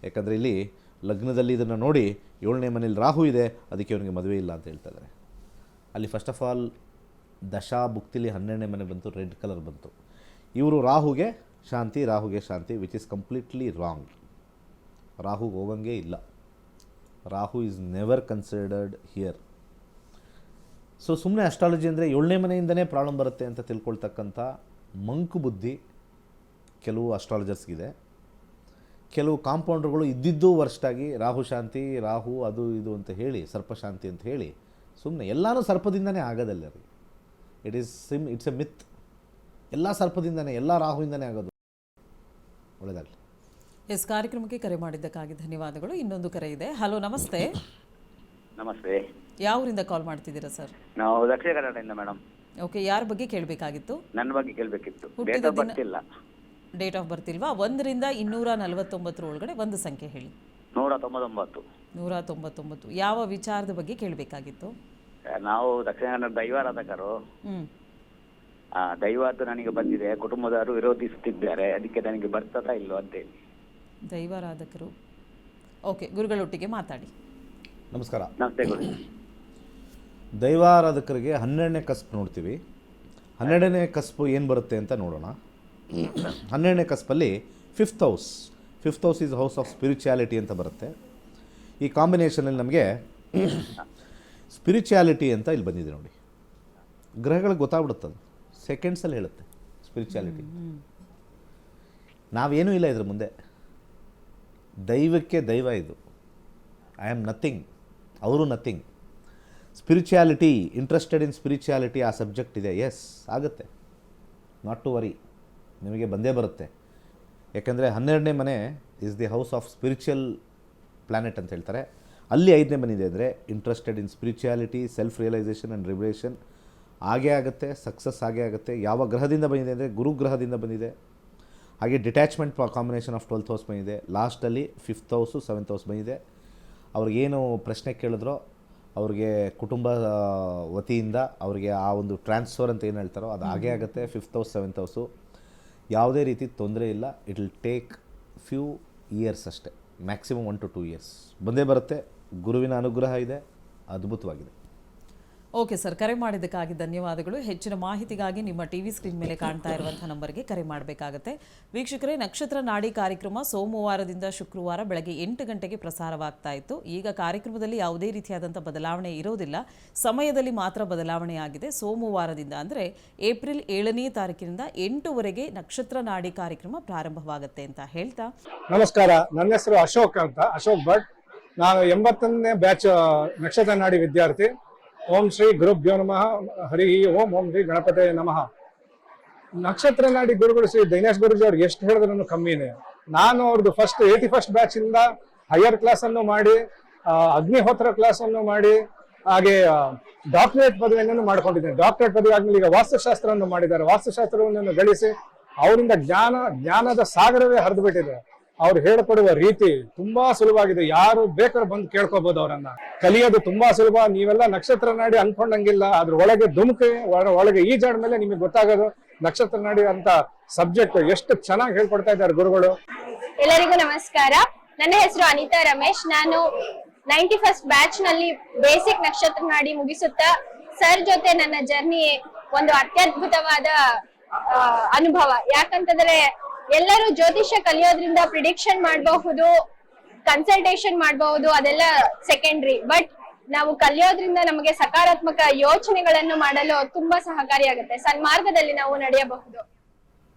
ಯಾಕಂದರೆ ಇಲ್ಲಿ ಲಗ್ನದಲ್ಲಿ ಇದನ್ನು ನೋಡಿ 7ನೇ ಮನೇಲಿ ರಾಹು ಇದೆ, ಅದಕ್ಕೆ ಅವನಿಗೆ ಮದುವೆ ಇಲ್ಲ ಅಂತ ಹೇಳ್ತಾ ಇದ್ದಾರೆ. ಅಲ್ಲಿ ಫಸ್ಟ್ ಆಫ್ ಆಲ್ ದಶಾ ಭುಕ್ತಿಲಿ 12ನೇ ಮನೆ ಬಂತು, ರೆಡ್ ಕಲರ್ ಬಂತು. ಇವರು ರಾಹುಗೆ ಶಾಂತಿ which is completely wrong. Rahu ಹೋಗಂಗೆ ಇಲ್ಲ. Rahu is never considered here. So ಸುಮ್ಮನೆ ಅಸ್ಟ್ರಾಲಜಿ ಅಂದರೆ 7ನೇ ಮನೆಯಿಂದನೇ ಪ್ರಾಬ್ಲಮ್ ಬರುತ್ತೆ ಅಂತ ತಿಳ್ಕೊಳ್ತಕ್ಕಂಥ ಮಂಕು ಬುದ್ಧಿ ಕೆಲವು ಅಸ್ಟ್ರಾಲಜರ್ಸ್ಗಿದೆ. ಕೆಲವು ಕಾಂಪೌಂಡರ್ಗಳು ಇದ್ದಿದ್ದು ವರ್ಷಾಗಿ ರಾಹು ಶಾಂತಿ, ರಾಹು ಅದು ಇದು ಅಂತ ಹೇಳಿ, ಸರ್ಪಶಾಂತಿ ಅಂತ ಹೇಳಿ ಸುಮ್ಮನೆ ಎಲ್ಲನೂ ಸರ್ಪದಿಂದನೇ ಆಗೋದಲ್ಲ ರೀ. ಇಟ್ಸ್ ಎ ಮಿತ್. ಎಲ್ಲ ಸರ್ಪದಿಂದನೇ, ಎಲ್ಲ ರಾಹುವಿಂದನೇ ಆಗೋದು. ಒಳ್ಳೆಯದಾಗಲಿ. ಎಸ್, ಕಾರ್ಯಕ್ರಮಕ್ಕೆ ಕರೆ ಮಾಡಿದ್ದಕ್ಕಾಗಿ ಧನ್ಯವಾದಗಳು. ಇನ್ನೊಂದು ಕರೆ ಇದೆ. ಹಲೋ, ನಮಸ್ತೆ. ನಮಸ್ತೆ. ಯಾವೂರಿಂದ ಕಾಲ್ ಮಾಡ್ತಿದ್ದೀರಾ ಸರ್? ನಾವು ದಕ್ಷಿಣ ಕನ್ನಡದಿಂದ ಮೇಡಮ್. ಓಕೆ, ಯಾರ ಬಗ್ಗೆ ಕೇಳಬೇಕಾಗಿತ್ತು? ನನ್ನ ಬಗ್ಗೆ ಕೇಳಬೇಕಿತ್ತು. ಹುಟ್ಟಿದ ದಿನ ಇಲ್ಲ. ಡೇಟ್ ಆಫ್ ಬರ್ತ್ ಇಲ್ವಾ? 1ರಿಂದ 249 ಒಳಗಡೆ ಒಂದು ಸಂಖ್ಯೆ ಹೇಳಿ. 199. 199. ಯಾವ ವಿಚಾರದ ಬಗ್ಗೆ ಕೇಳಬೇಕಾಗಿತ್ತು? ನಾವು ದಕ್ಷಿಣ ಕನ್ನಡ ದೈವಾರಾಧಕರು. ದೈವಾದ್ದು ನನಗೆ ಬಂದಿದೆ, ಕುಟುಂಬದವರು ವಿರೋಧಿಸುತ್ತಿದ್ದಾರೆ, ಅದಕ್ಕೆ ನನಗೆ ಬರ್ತದಾ ಇಲ್ಲೋ ಅಂತೇಳಿ. ದೈವಾರಾಧಕರು. ಓಕೆ, ಗುರುಗಳೊಟ್ಟಿಗೆ ಮಾತಾಡಿ. ನಮಸ್ಕಾರ. ನಮಸ್ತೆ ಗುರು. ದೈವಾರಾಧಕರಿಗೆ 12ನೇ ಕಸ್ಬ್ ನೋಡ್ತೀವಿ. 12ನೇ ಕಸ್ಬು ಏನು ಬರುತ್ತೆ ಅಂತ ನೋಡೋಣ. 12ನೇ ಕಸ್ಬಲ್ಲಿ fifth house is house of spirituality ಅಂತ ಬರುತ್ತೆ. ಈ ಕಾಂಬಿನೇಷನಲ್ಲಿ ನಮಗೆ ಸ್ಪಿರಿಚುಯಾಲಿಟಿ ಅಂತ ಇಲ್ಲಿ ಬಂದಿದೆ ನೋಡಿ. ಗ್ರಹಗಳಿಗೆ ಗೊತ್ತಾಗ್ಬಿಡುತ್ತದು, ಸೆಕೆಂಡ್ಸಲ್ಲಿ ಹೇಳುತ್ತೆ ಸ್ಪಿರಿಚುಯಾಲಿಟಿ. ನಾವೇನೂ ಇಲ್ಲ ಇದ್ರ ಮುಂದೆ. ದೈವಕ್ಕೆ ದೈವ ಇದು. ಐ ಆಮ್ ನಥಿಂಗ್, ಅವರು nothing. Spirituality, interested in spirituality, ಆ ಸಬ್ಜೆಕ್ಟ್ ಇದೆ. ಎಸ್, ಆಗುತ್ತೆ, ನಾಟ್ ಟು ವರಿ, ನಿಮಗೆ ಬಂದೇ ಬರುತ್ತೆ. ಯಾಕೆಂದರೆ 12ನೇ ಮನೆ is the house of spiritual planet ಅಂತ ಹೇಳ್ತಾರೆ. ಅಲ್ಲಿ 5ನೇ ಮನೆ ಇದೆ ಅಂದರೆ interested in spirituality, self realisation and revelation ಆಗೇ ಆಗುತ್ತೆ, ಸಕ್ಸಸ್ ಆಗೇ ಆಗುತ್ತೆ. ಯಾವ ಗ್ರಹದಿಂದ ಬಂದಿದೆ ಅಂದರೆ ಗುರುಗ್ರಹದಿಂದ ಬಂದಿದೆ. ಹಾಗೆ detachment combination of 12th house ಬಂದಿದೆ. ಲಾಸ್ಟಲ್ಲಿ 5th ಹೌಸು 7th ಹೌಸ್ ಬಂದಿದೆ. ಅವ್ರಿಗೇನು ಪ್ರಶ್ನೆ ಕೇಳಿದ್ರೋ ಅವ್ರಿಗೆ ಕುಟುಂಬ ವತಿಯಿಂದ ಅವ್ರಿಗೆ ಆ ಒಂದು ಟ್ರಾನ್ಸ್ಫರ್ ಅಂತ ಏನು ಹೇಳ್ತಾರೋ ಅದು ಆಗೇ ಆಗುತ್ತೆ. 5th ಹೌಸ್ 7th ಹೌಸು ಯಾವುದೇ ರೀತಿ ತೊಂದರೆ ಇಲ್ಲ. It will take few years ಅಷ್ಟೇ, ಮ್ಯಾಕ್ಸಿಮಮ್ 1 to 2 years ಬಂದೇ ಬರುತ್ತೆ. ಗುರುವಿನ ಅನುಗ್ರಹ ಇದೆ, ಅದ್ಭುತವಾಗಿದೆ. ಓಕೆ ಸರ್, ಕರೆ ಮಾಡಿದ್ದಕ್ಕಾಗಿ ಧನ್ಯವಾದಗಳು. ಹೆಚ್ಚಿನ ಮಾಹಿತಿಗಾಗಿ ನಿಮ್ಮ ಟಿವಿ ಸ್ಕ್ರೀನ್ ಮೇಲೆ ಕಾಣ್ತಾ ಇರುವಂಥ ನಂಬರ್ಗೆ ಕರೆ ಮಾಡಬೇಕಾಗತ್ತೆ. ವೀಕ್ಷಕರೇ, ನಕ್ಷತ್ರ ನಾಡಿ ಕಾರ್ಯಕ್ರಮ ಸೋಮವಾರದಿಂದ ಶುಕ್ರವಾರ ಬೆಳಗ್ಗೆ 8 ಗಂಟೆಗೆ ಪ್ರಸಾರವಾಗ್ತಾ ಇತ್ತು. ಈಗ ಕಾರ್ಯಕ್ರಮದಲ್ಲಿ ಯಾವುದೇ ರೀತಿಯಾದಂಥ ಬದಲಾವಣೆ ಇರೋದಿಲ್ಲ, ಸಮಯದಲ್ಲಿ ಮಾತ್ರ ಬದಲಾವಣೆ ಆಗಿದೆ. ಸೋಮವಾರದಿಂದ ಅಂದರೆ ಏಪ್ರಿಲ್ 7ನೇ ತಾರೀಕಿನಿಂದ 8ವರೆಗೆ ನಕ್ಷತ್ರ ನಾಡಿ ಕಾರ್ಯಕ್ರಮ ಪ್ರಾರಂಭವಾಗುತ್ತೆ ಅಂತ ಹೇಳ್ತಾ, ನಮಸ್ಕಾರ. ನನ್ನ ಹೆಸರು ಅಶೋಕ್ ಭಟ್. ನಾನು 80ನೇ ಬ್ಯಾಚ್ ನಕ್ಷತ್ರ ನಾಡಿ ವಿದ್ಯಾರ್ಥಿ. ಓಂ ಶ್ರೀ ಗುರುಭ್ಯೋ ನಮಃ, ಹರಿ ಓಂ. ಓಂ ಶ್ರೀ ಗಣಪತಿ ನಮಃ. ನಕ್ಷತ್ರ ನಾಡಿ ಗುರುಗಳು ಶ್ರೀ ದಿನೇಶ್ ಗುರುಜಿ ಅವ್ರಿಗೆ ಎಷ್ಟು ಹೇಳಿದ್ರು ಕಮ್ಮಿನೇ. ನಾನು ಅವ್ರದ್ದು 81st ಬ್ಯಾಚ್ ಇಂದ ಹೈಯರ್ ಕ್ಲಾಸ್ ಅನ್ನು ಮಾಡಿ, ಅಗ್ನಿಹೋತ್ರ ಕ್ಲಾಸ್ ಅನ್ನು ಮಾಡಿ, ಹಾಗೆ ಡಾಕ್ಟರೇಟ್ ಪದವಿಯನ್ನು ಮಾಡ್ಕೊಂಡಿದ್ದೇನೆ. ಡಾಕ್ಟರೇಟ್ ಪದವಿ ಆದ್ಮೇಲೆ ಈಗ ವಾಸ್ತುಶಾಸ್ತ್ರವನ್ನು ಮಾಡಿದ್ದಾರೆ. ವಾಸ್ತುಶಾಸ್ತ್ರವನ್ನು ಗಳಿಸಿ ಅವರಿಂದ ಜ್ಞಾನದ ಸಾಗರವೇ ಹರಿದು ಬಿಟ್ಟಿದೆ. ಅವ್ರು ಹೇಳ್ಕೊಡುವ ರೀತಿ ತುಂಬಾ ಸುಲಭವಾಗಿದೆ. ಯಾರು ಬೇಕಾದ್ರೂ ಬಂದು ಕೇಳ್ಕೋಬಹುದು ಅವರನ್ನ. ಕಲಿಯೋದು ತುಂಬಾ ಸುಲಭ. ನೀವೆಲ್ಲ ನಕ್ಷತ್ರ ನಾಡಿ ಅನ್ಕೊಂಡಂಗಿಲ್ಲ, ಅದ್ರ ಒಳಗೆ ಧುಮುಕಿ ಒಳಗೆ ಈಜಾಡ ಮೇಲೆ ನಿಮಗೆ ಗೊತ್ತಾಗೋದು ನಕ್ಷತ್ರ ನಾಡಿ ಅಂತ ಸಬ್ಜೆಕ್ಟ್ ಎಷ್ಟು ಚೆನ್ನಾಗಿ ಹೇಳ್ಕೊಡ್ತಾ ಇದ್ದಾರೆ ಗುರುಗಳು. ಎಲ್ಲರಿಗೂ ನಮಸ್ಕಾರ. ನನ್ನ ಹೆಸರು ಅನಿತಾ ರಮೇಶ್. ನಾನು 91st ಬ್ಯಾಚ್ ನಲ್ಲಿ ಬೇಸಿಕ್ ನಕ್ಷತ್ರ ನಾಡಿ ಮುಗಿಸುತ್ತಾ ಸರ್ ಜೊತೆ ನನ್ನ ಜರ್ನಿ ಒಂದು ಅತ್ಯದ್ಭುತವಾದ ಅನುಭವ. ಯಾಕಂತಂದ್ರೆ ಎಲ್ಲರೂ ಜ್ಯೋತಿಷ್ಯ ಕಲಿಯೋದ್ರಿಂದ ಪ್ರಿಡಿಕ್ಷನ್ ಮಾಡಬಹುದು, ಕನ್ಸಲ್ಟೇಷನ್ ಮಾಡಬಹುದು, ಅದೆಲ್ಲ ಸೆಕೆಂಡ್ರಿ. ಬಟ್ ನಾವು ಕಲಿಯೋದ್ರಿಂದ ನಮಗೆ ಸಕಾರಾತ್ಮಕ ಯೋಚನೆಗಳನ್ನು ಮಾಡಲು ತುಂಬಾ ಸಹಕಾರಿಯಾಗುತ್ತೆ. ಸನ್ಮಾರ್ಗದಲ್ಲಿ ನಾವು ನಡೆಯಬಹುದು.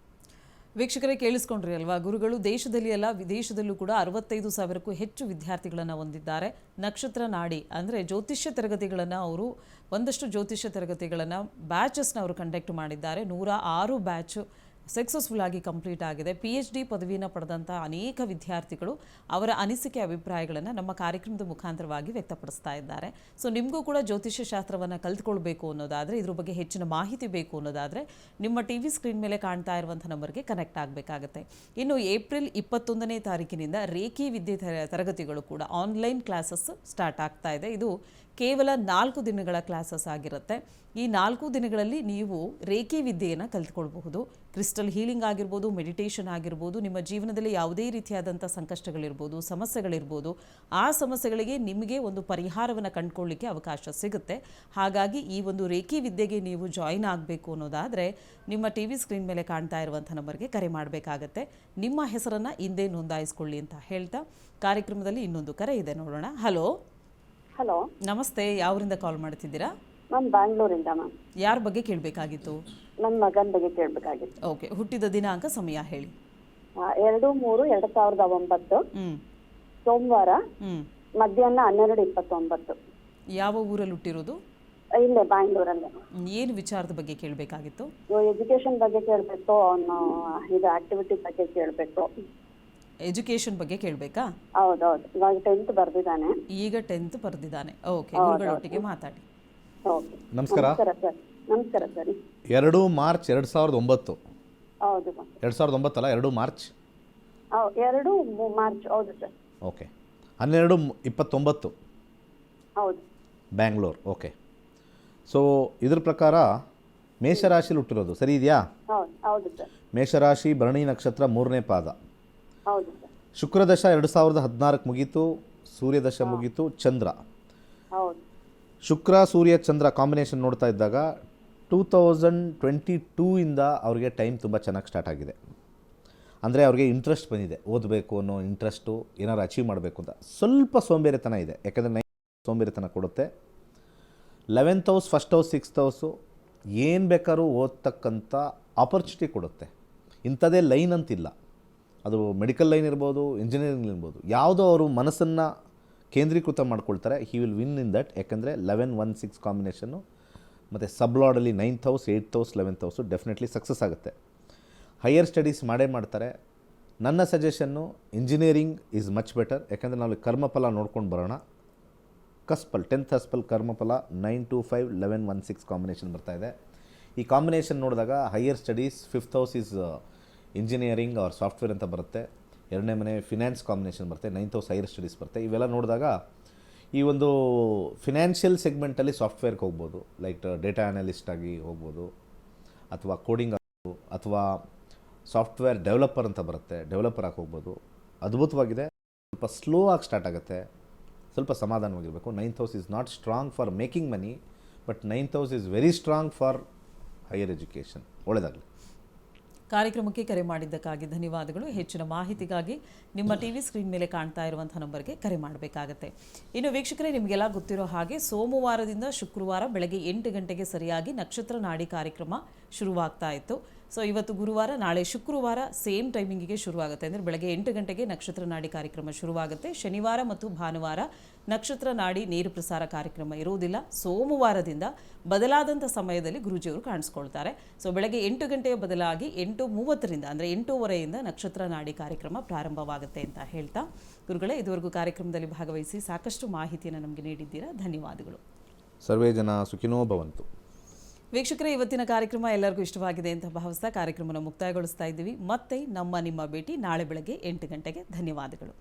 ವೀಕ್ಷಕರೇ, ಕೇಳಿಸ್ಕೊಂಡ್ರಿ ಅಲ್ವಾ? ಗುರುಗಳು ದೇಶದಲ್ಲಿ ಅಲ್ಲ, ವಿದೇಶದಲ್ಲೂ ಕೂಡ 65,000ಕ್ಕೂ ಹೆಚ್ಚು ವಿದ್ಯಾರ್ಥಿಗಳನ್ನು ಹೊಂದಿದ್ದಾರೆ. ನಕ್ಷತ್ರ ನಾಡಿ ಅಂದರೆ ಜ್ಯೋತಿಷ್ಯ ತರಗತಿಗಳನ್ನು ಅವರು ಒಂದಷ್ಟು ಜ್ಯೋತಿಷ್ಯ ತರಗತಿಗಳನ್ನು ಬ್ಯಾಚಸ್ನ ಅವರು ಕಂಡಕ್ಟ್ ಮಾಡಿದ್ದಾರೆ. 106 ಬ್ಯಾಚ್ ಸಕ್ಸಸ್ಫುಲ್ ಆಗಿ ಕಂಪ್ಲೀಟ್ ಆಗಿದೆ. PhD ಪದವಿಯನ್ನು ಪಡೆದಂಥ ಅನೇಕ ವಿದ್ಯಾರ್ಥಿಗಳು ಅವರ ಅನಿಸಿಕೆ ಅಭಿಪ್ರಾಯಗಳನ್ನು ನಮ್ಮ ಕಾರ್ಯಕ್ರಮದ ಮುಖಾಂತರವಾಗಿ ವ್ಯಕ್ತಪಡಿಸ್ತಾ ಇದ್ದಾರೆ. ಸೊ ನಿಮಗೂ ಕೂಡ ಜ್ಯೋತಿಷ್ಯ ಶಾಸ್ತ್ರವನ್ನು ಕಲಿತ್ಕೊಳ್ಬೇಕು ಅನ್ನೋದಾದರೆ, ಇದ್ರ ಬಗ್ಗೆ ಹೆಚ್ಚಿನ ಮಾಹಿತಿ ಬೇಕು ಅನ್ನೋದಾದರೆ ನಿಮ್ಮ ಟಿವಿ ಸ್ಕ್ರೀನ್ ಮೇಲೆ ಕಾಣ್ತಾ ಇರುವಂಥ ನಂಬರ್ಗೆ ಕನೆಕ್ಟ್ ಆಗಬೇಕಾಗತ್ತೆ. ಇನ್ನು ಏಪ್ರಿಲ್ 21ನೇ ತಾರೀಕಿನಿಂದ ರೇಖಿ ವಿದ್ಯೆ ತರಗತಿಗಳು ಕೂಡ ಆನ್ಲೈನ್ ಕ್ಲಾಸಸ್ ಸ್ಟಾರ್ಟ್ ಆಗ್ತಾ ಇದೆ. ಇದು ಕೇವಲ 4 ದಿನಗಳ ಕ್ಲಾಸಸ್ ಆಗಿರುತ್ತೆ. ಈ 4 ದಿನಗಳಲ್ಲಿ ನೀವು ರೇಖಿ ವಿದ್ಯೆಯನ್ನು ಕಲಿತ್ಕೊಳ್ಬಹುದು. ಕ್ರಿಸ್ಟಲ್ ಹೀಲಿಂಗ್ ಆಗಿರ್ಬೋದು, ಮೆಡಿಟೇಷನ್ ಆಗಿರ್ಬೋದು, ನಿಮ್ಮ ಜೀವನದಲ್ಲಿ ಯಾವುದೇ ರೀತಿಯಾದಂಥ ಸಂಕಷ್ಟಗಳಿರ್ಬೋದು, ಸಮಸ್ಯೆಗಳಿರ್ಬೋದು, ಆ ಸಮಸ್ಯೆಗಳಿಗೆ ನಿಮಗೆ ಒಂದು ಪರಿಹಾರವನ್ನು ಕಂಡುಕೊಳ್ಳಿಕ್ಕೆ ಅವಕಾಶ ಸಿಗುತ್ತೆ. ಹಾಗಾಗಿ ಈ ಒಂದು ರೇಖಿ ವಿದ್ಯೆಗೆ ನೀವು ಜಾಯಿನ್ ಆಗಬೇಕು ಅನ್ನೋದಾದರೆ ನಿಮ್ಮ ಟಿವಿ ಸ್ಕ್ರೀನ್ ಮೇಲೆ ಕಾಣ್ತಾ ಇರುವಂಥ ನಂಬರ್ಗೆ ಕರೆ ಮಾಡಬೇಕಾಗತ್ತೆ. ನಿಮ್ಮ ಹೆಸರನ್ನು ಹಿಂದೆ ನೋಂದಾಯಿಸ್ಕೊಳ್ಳಿ ಅಂತ ಹೇಳ್ತಾ ಕಾರ್ಯಕ್ರಮದಲ್ಲಿ ಇನ್ನೊಂದು ಕರೆ ಇದೆ, ನೋಡೋಣ. ಹಲೋ ಹಲೋ, ನಮಸ್ತೆ. ಯಾವರಿಂದ ಕಾಲ್ ಮಾಡ್ತಿದ್ದೀರಾ? ಮ್ಯಾಮ್ ಬ್ಯಾಂಗ್ಳೂರಿಂದ ಮ್ಯಾಮ್. ಯಾರ ಬಗ್ಗೆ ಕೇಳಬೇಕಾಗಿತ್ತು? ನನ್ನ ಮಗನ ಬಗ್ಗೆ ಕೇಳಬೇಕಾಗಿತ್ತು. ಓಕೆ, ಹುಟ್ಟಿದ ದಿನಾಂಕ, ಸಮಯ ಹೇಳಿ. 2/3/2009 ಸೋಮವಾರ ಮಧ್ಯಾಹ್ನ 12:29. ಯಾವ ಊರಲ್ಲಿ ಹುಟ್ಟಿರೋದು? ಇಲ್ಲೇ ಬ್ಯಾಂಗ್ಳೂರಲ್ಲೇ. ಏನು ವಿಚಾರದ ಬಗ್ಗೆ ಕೇಳಬೇಕಾಗಿತ್ತು? ಎಜುಕೇಶನ್ ಬಗ್ಗೆ ಕೇಳಬೇಕು, ಅವನು ಇದು ಆಕ್ಟಿವಿಟಿ ಬಗ್ಗೆ ಕೇಳಬೇಕು. ಎಜುಕೇಶನ್ ಬಗ್ಗೆ ಕೇಳಬೇಕಾ? ಹೌದೌದು. ಇವಾಗ 10th ಬರ್ದಿದ್ದಾನೆ. ಈಗ 10th ಬರ್ದಿದ್ದಾನೆ. ಓಕೆ, ಗುರುಗಳೊಟ್ಟಿಗೆ ಮಾತಾಡಿ. ಓಕೆ, ನಮಸ್ಕಾರ. ನಮಸ್ಕಾರ ಸರ್. 2 ಮಾರ್ಚ್ 2009. ಹೌದು ಮ್ಯಾಮ್. 2009 ಅಲ್ಲ, 2 ಮಾರ್ಚ್. 2 ಮಾರ್ಚ್. ಹೌದು ಸರ್. ಓಕೆ. 12:29 ಹೌದು, ಬ್ಯಾಂಗ್ಳೂರ್. ಓಕೆ. ಸೊ ಇದ್ರ ಪ್ರಕಾರ ಮೇಷರಾಶಿಲಿ ಹುಟ್ಟಿರೋದು ಸರಿ ಇದೆಯಾ? ಹೌದು ಹೌದು ಸರ್. ಮೇಷರಾಶಿ, ಭರಣಿ ನಕ್ಷತ್ರ, 3ನೇ ಪಾದ. ಹೌದು ಸರ್. ಶುಕ್ರದಶ 2014 ಮುಗೀತು, ಸೂರ್ಯದಶ ಮುಗೀತು, ಚಂದ್ರ. ಹೌದು. ಶುಕ್ರ ಸೂರ್ಯ ಚಂದ್ರ ಕಾಂಬಿನೇಷನ್ ನೋಡ್ತಾ ಇದ್ದಾಗ 2022ಇಂದ ಅವ್ರಿಗೆ ಟೈಮ್ ತುಂಬ ಚೆನ್ನಾಗಿ ಸ್ಟಾರ್ಟ್ ಆಗಿದೆ. ಅಂದರೆ ಅವ್ರಿಗೆ ಇಂಟ್ರೆಸ್ಟ್ ಬಂದಿದೆ, ಓದಬೇಕು ಅನ್ನೋ ಇಂಟ್ರೆಸ್ಟು, ಏನಾದ್ರು ಅಚೀವ್ ಮಾಡಬೇಕು ಅಂತ. ಸ್ವಲ್ಪ ಸೋಂಬೇರಿತನ ಇದೆ, ಯಾಕೆಂದರೆ ಸೋಂಬೇರಿತನ ಕೊಡುತ್ತೆ. 11th house, 1st house, 6th house ಏನು ಬೇಕಾದ್ರೂ ಓದ್ತಕ್ಕಂಥ ಆಪರ್ಚುನಿಟಿ ಕೊಡುತ್ತೆ. ಇಂಥದ್ದೇ ಲೈನ್ ಅಂತಿಲ್ಲ, ಅದು ಮೆಡಿಕಲ್ ಲೈನ್ ಇರ್ಬೋದು, ಇಂಜಿನಿಯರಿಂಗ್ ಇರ್ಬೋದು, ಯಾವುದೋ ಅವರು ಮನಸ್ಸನ್ನು ಕೇಂದ್ರೀಕೃತ ಮಾಡ್ಕೊಳ್ತಾರೆ. He will win in that. ಯಾಕೆಂದರೆ 11-1-6 ಕಾಂಬಿನೇಷನ್ನು ಮತ್ತು ಸಬ್ಲಾಡಲ್ಲಿ 9th house, 8th house, 11th house definitely success ಆಗುತ್ತೆ. ಹೈಯರ್ ಸ್ಟಡೀಸ್ ಮಾಡೇ ಮಾಡ್ತಾರೆ. ನನ್ನ suggestion engineering is much better. ಯಾಕೆಂದರೆ ನಾವು ಕರ್ಮಫಲ ನೋಡ್ಕೊಂಡು ಬರೋಣ. ಕಸ್ಪಲ್ 10th ಹಸ್ಪಲ್ ಕರ್ಮಫಲ 9-2-5, 11-1-6 ಕಾಂಬಿನೇಷನ್ ಬರ್ತಾಯಿದೆ. ಈ ಕಾಂಬಿನೇಷನ್ ನೋಡಿದಾಗ higher studies 5th house is engineering or software ಅಂತ ಬರುತ್ತೆ. 2ನೇ ಮನೆ ಫಿನಾನ್ಸ್ ಕಾಂಬಿನೇಷನ್ ಬರುತ್ತೆ. 9th ಹೌಸ್ ಹೈಯರ್ ಸ್ಟಡೀಸ್ ಬರುತ್ತೆ. ಇವೆಲ್ಲ ನೋಡಿದಾಗ ಈ ಒಂದು ಫಿನಾನ್ಷಿಯಲ್ ಸೆಗ್ಮೆಂಟಲ್ಲಿ ಸಾಫ್ಟ್ವೇರ್ಗೆ ಹೋಗ್ಬೋದು, ಲೈಕ್ ಡೇಟಾ ಅನಾಲಿಸ್ಟ್ ಆಗಿ ಹೋಗ್ಬೋದು, ಅಥವಾ ಕೋಡಿಂಗ್ ಆಗ್ಬೋದು, ಅಥವಾ ಸಾಫ್ಟ್ವೇರ್ ಡೆವಲಪರ್ ಅಂತ ಬರುತ್ತೆ, ಡೆವಲಪರ್ ಆಗಿ ಹೋಗ್ಬೋದು. ಅದ್ಭುತವಾಗಿದೆ. ಸ್ವಲ್ಪ ಸ್ಲೋ ಆಗಿ ಸ್ಟಾರ್ಟ್ ಆಗುತ್ತೆ, ಸ್ವಲ್ಪ ಸಮಾಧಾನವಾಗಿರಬೇಕು. 9th house is not strong for making money, but 9th house is very strong for higher education. ಒಳ್ಳೆಯದಾಗಲಿ. ಕಾರ್ಯಕ್ರಮಕ್ಕೆ ಕರೆ ಮಾಡಿದ್ದಕ್ಕಾಗಿ ಧನ್ಯವಾದಗಳು. ಹೆಚ್ಚಿನ ಮಾಹಿತಿಗಾಗಿ ನಿಮ್ಮ ಟಿವಿ ಸ್ಕ್ರೀನ್ ಮೇಲೆ ಕಾಣ್ತಾ ಇರುವಂಥ ನಂಬರ್ಗೆ ಕರೆ ಮಾಡಬೇಕಾಗತ್ತೆ. ಇನ್ನು ವೀಕ್ಷಕರೇ, ನಿಮಗೆಲ್ಲ ಗೊತ್ತಿರೋ ಹಾಗೆ ಸೋಮವಾರದಿಂದ ಶುಕ್ರವಾರ ಬೆಳಗ್ಗೆ 8 ಗಂಟೆಗೆ ಸರಿಯಾಗಿ ನಕ್ಷತ್ರ ನಾಡಿ ಕಾರ್ಯಕ್ರಮ ಶುರುವಾಗ್ತಾ ಇತ್ತು. ಸೊ ಇವತ್ತು ಗುರುವಾರ, ನಾಳೆ ಶುಕ್ರವಾರ ಸೇಮ್ ಟೈಮಿಂಗಿಗೆ ಶುರುವಾಗುತ್ತೆ. ಅಂದರೆ ಬೆಳಗ್ಗೆ 8 ಗಂಟೆಗೆ ನಕ್ಷತ್ರ ನಾಡಿ ಕಾರ್ಯಕ್ರಮ ಶುರುವಾಗುತ್ತೆ. ಶನಿವಾರ ಮತ್ತು ಭಾನುವಾರ ನಕ್ಷತ್ರ ನಾಡಿ ನೇರ ಪ್ರಸಾರ ಕಾರ್ಯಕ್ರಮ ಇರುವುದಿಲ್ಲ. ಸೋಮವಾರದಿಂದ ಬದಲಾದಂಥ ಸಮಯದಲ್ಲಿ ಗುರೂಜಿಯವರು ಕಾಣಿಸ್ಕೊಳ್ತಾರೆ. ಸೊ ಬೆಳಗ್ಗೆ 8 ಗಂಟೆಯ ಬದಲಾಗಿ 8:30ರಿಂದ ಅಂದರೆ 8:15ರಿಂದ ನಕ್ಷತ್ರ ನಾಡಿ ಕಾರ್ಯಕ್ರಮ ಪ್ರಾರಂಭವಾಗುತ್ತೆ ಅಂತ ಹೇಳ್ತಾ, ಗುರುಗಳೇ, ಇದುವರೆಗೂ ಕಾರ್ಯಕ್ರಮದಲ್ಲಿ ಭಾಗವಹಿಸಿ ಸಾಕಷ್ಟು ಮಾಹಿತಿಯನ್ನು ನಮಗೆ ನೀಡಿದ್ದೀರಾ. ಧನ್ಯವಾದಗಳು. ಸರ್ವೇ ಜನ ಸುಖಿನೋ ಭವಂತು. ವೀಕ್ಷಕರೇ, ಇವತ್ತಿನ ಕಾರ್ಯಕ್ರಮ ಎಲ್ಲರಿಗೂ ಇಷ್ಟವಾಗಿದೆ ಅಂತ ಭಾವಿಸ್ತಾ ಕಾರ್ಯಕ್ರಮವನ್ನು ಮುಕ್ತಾಯಗೊಳಿಸ್ತಾ ಇದ್ದೀವಿ. ಮತ್ತೆ ನಿಮ್ಮ ಭೇಟಿ ನಾಳೆ ಬೆಳಗ್ಗೆ 8 ಗಂಟೆಗೆ. ಧನ್ಯವಾದಗಳು.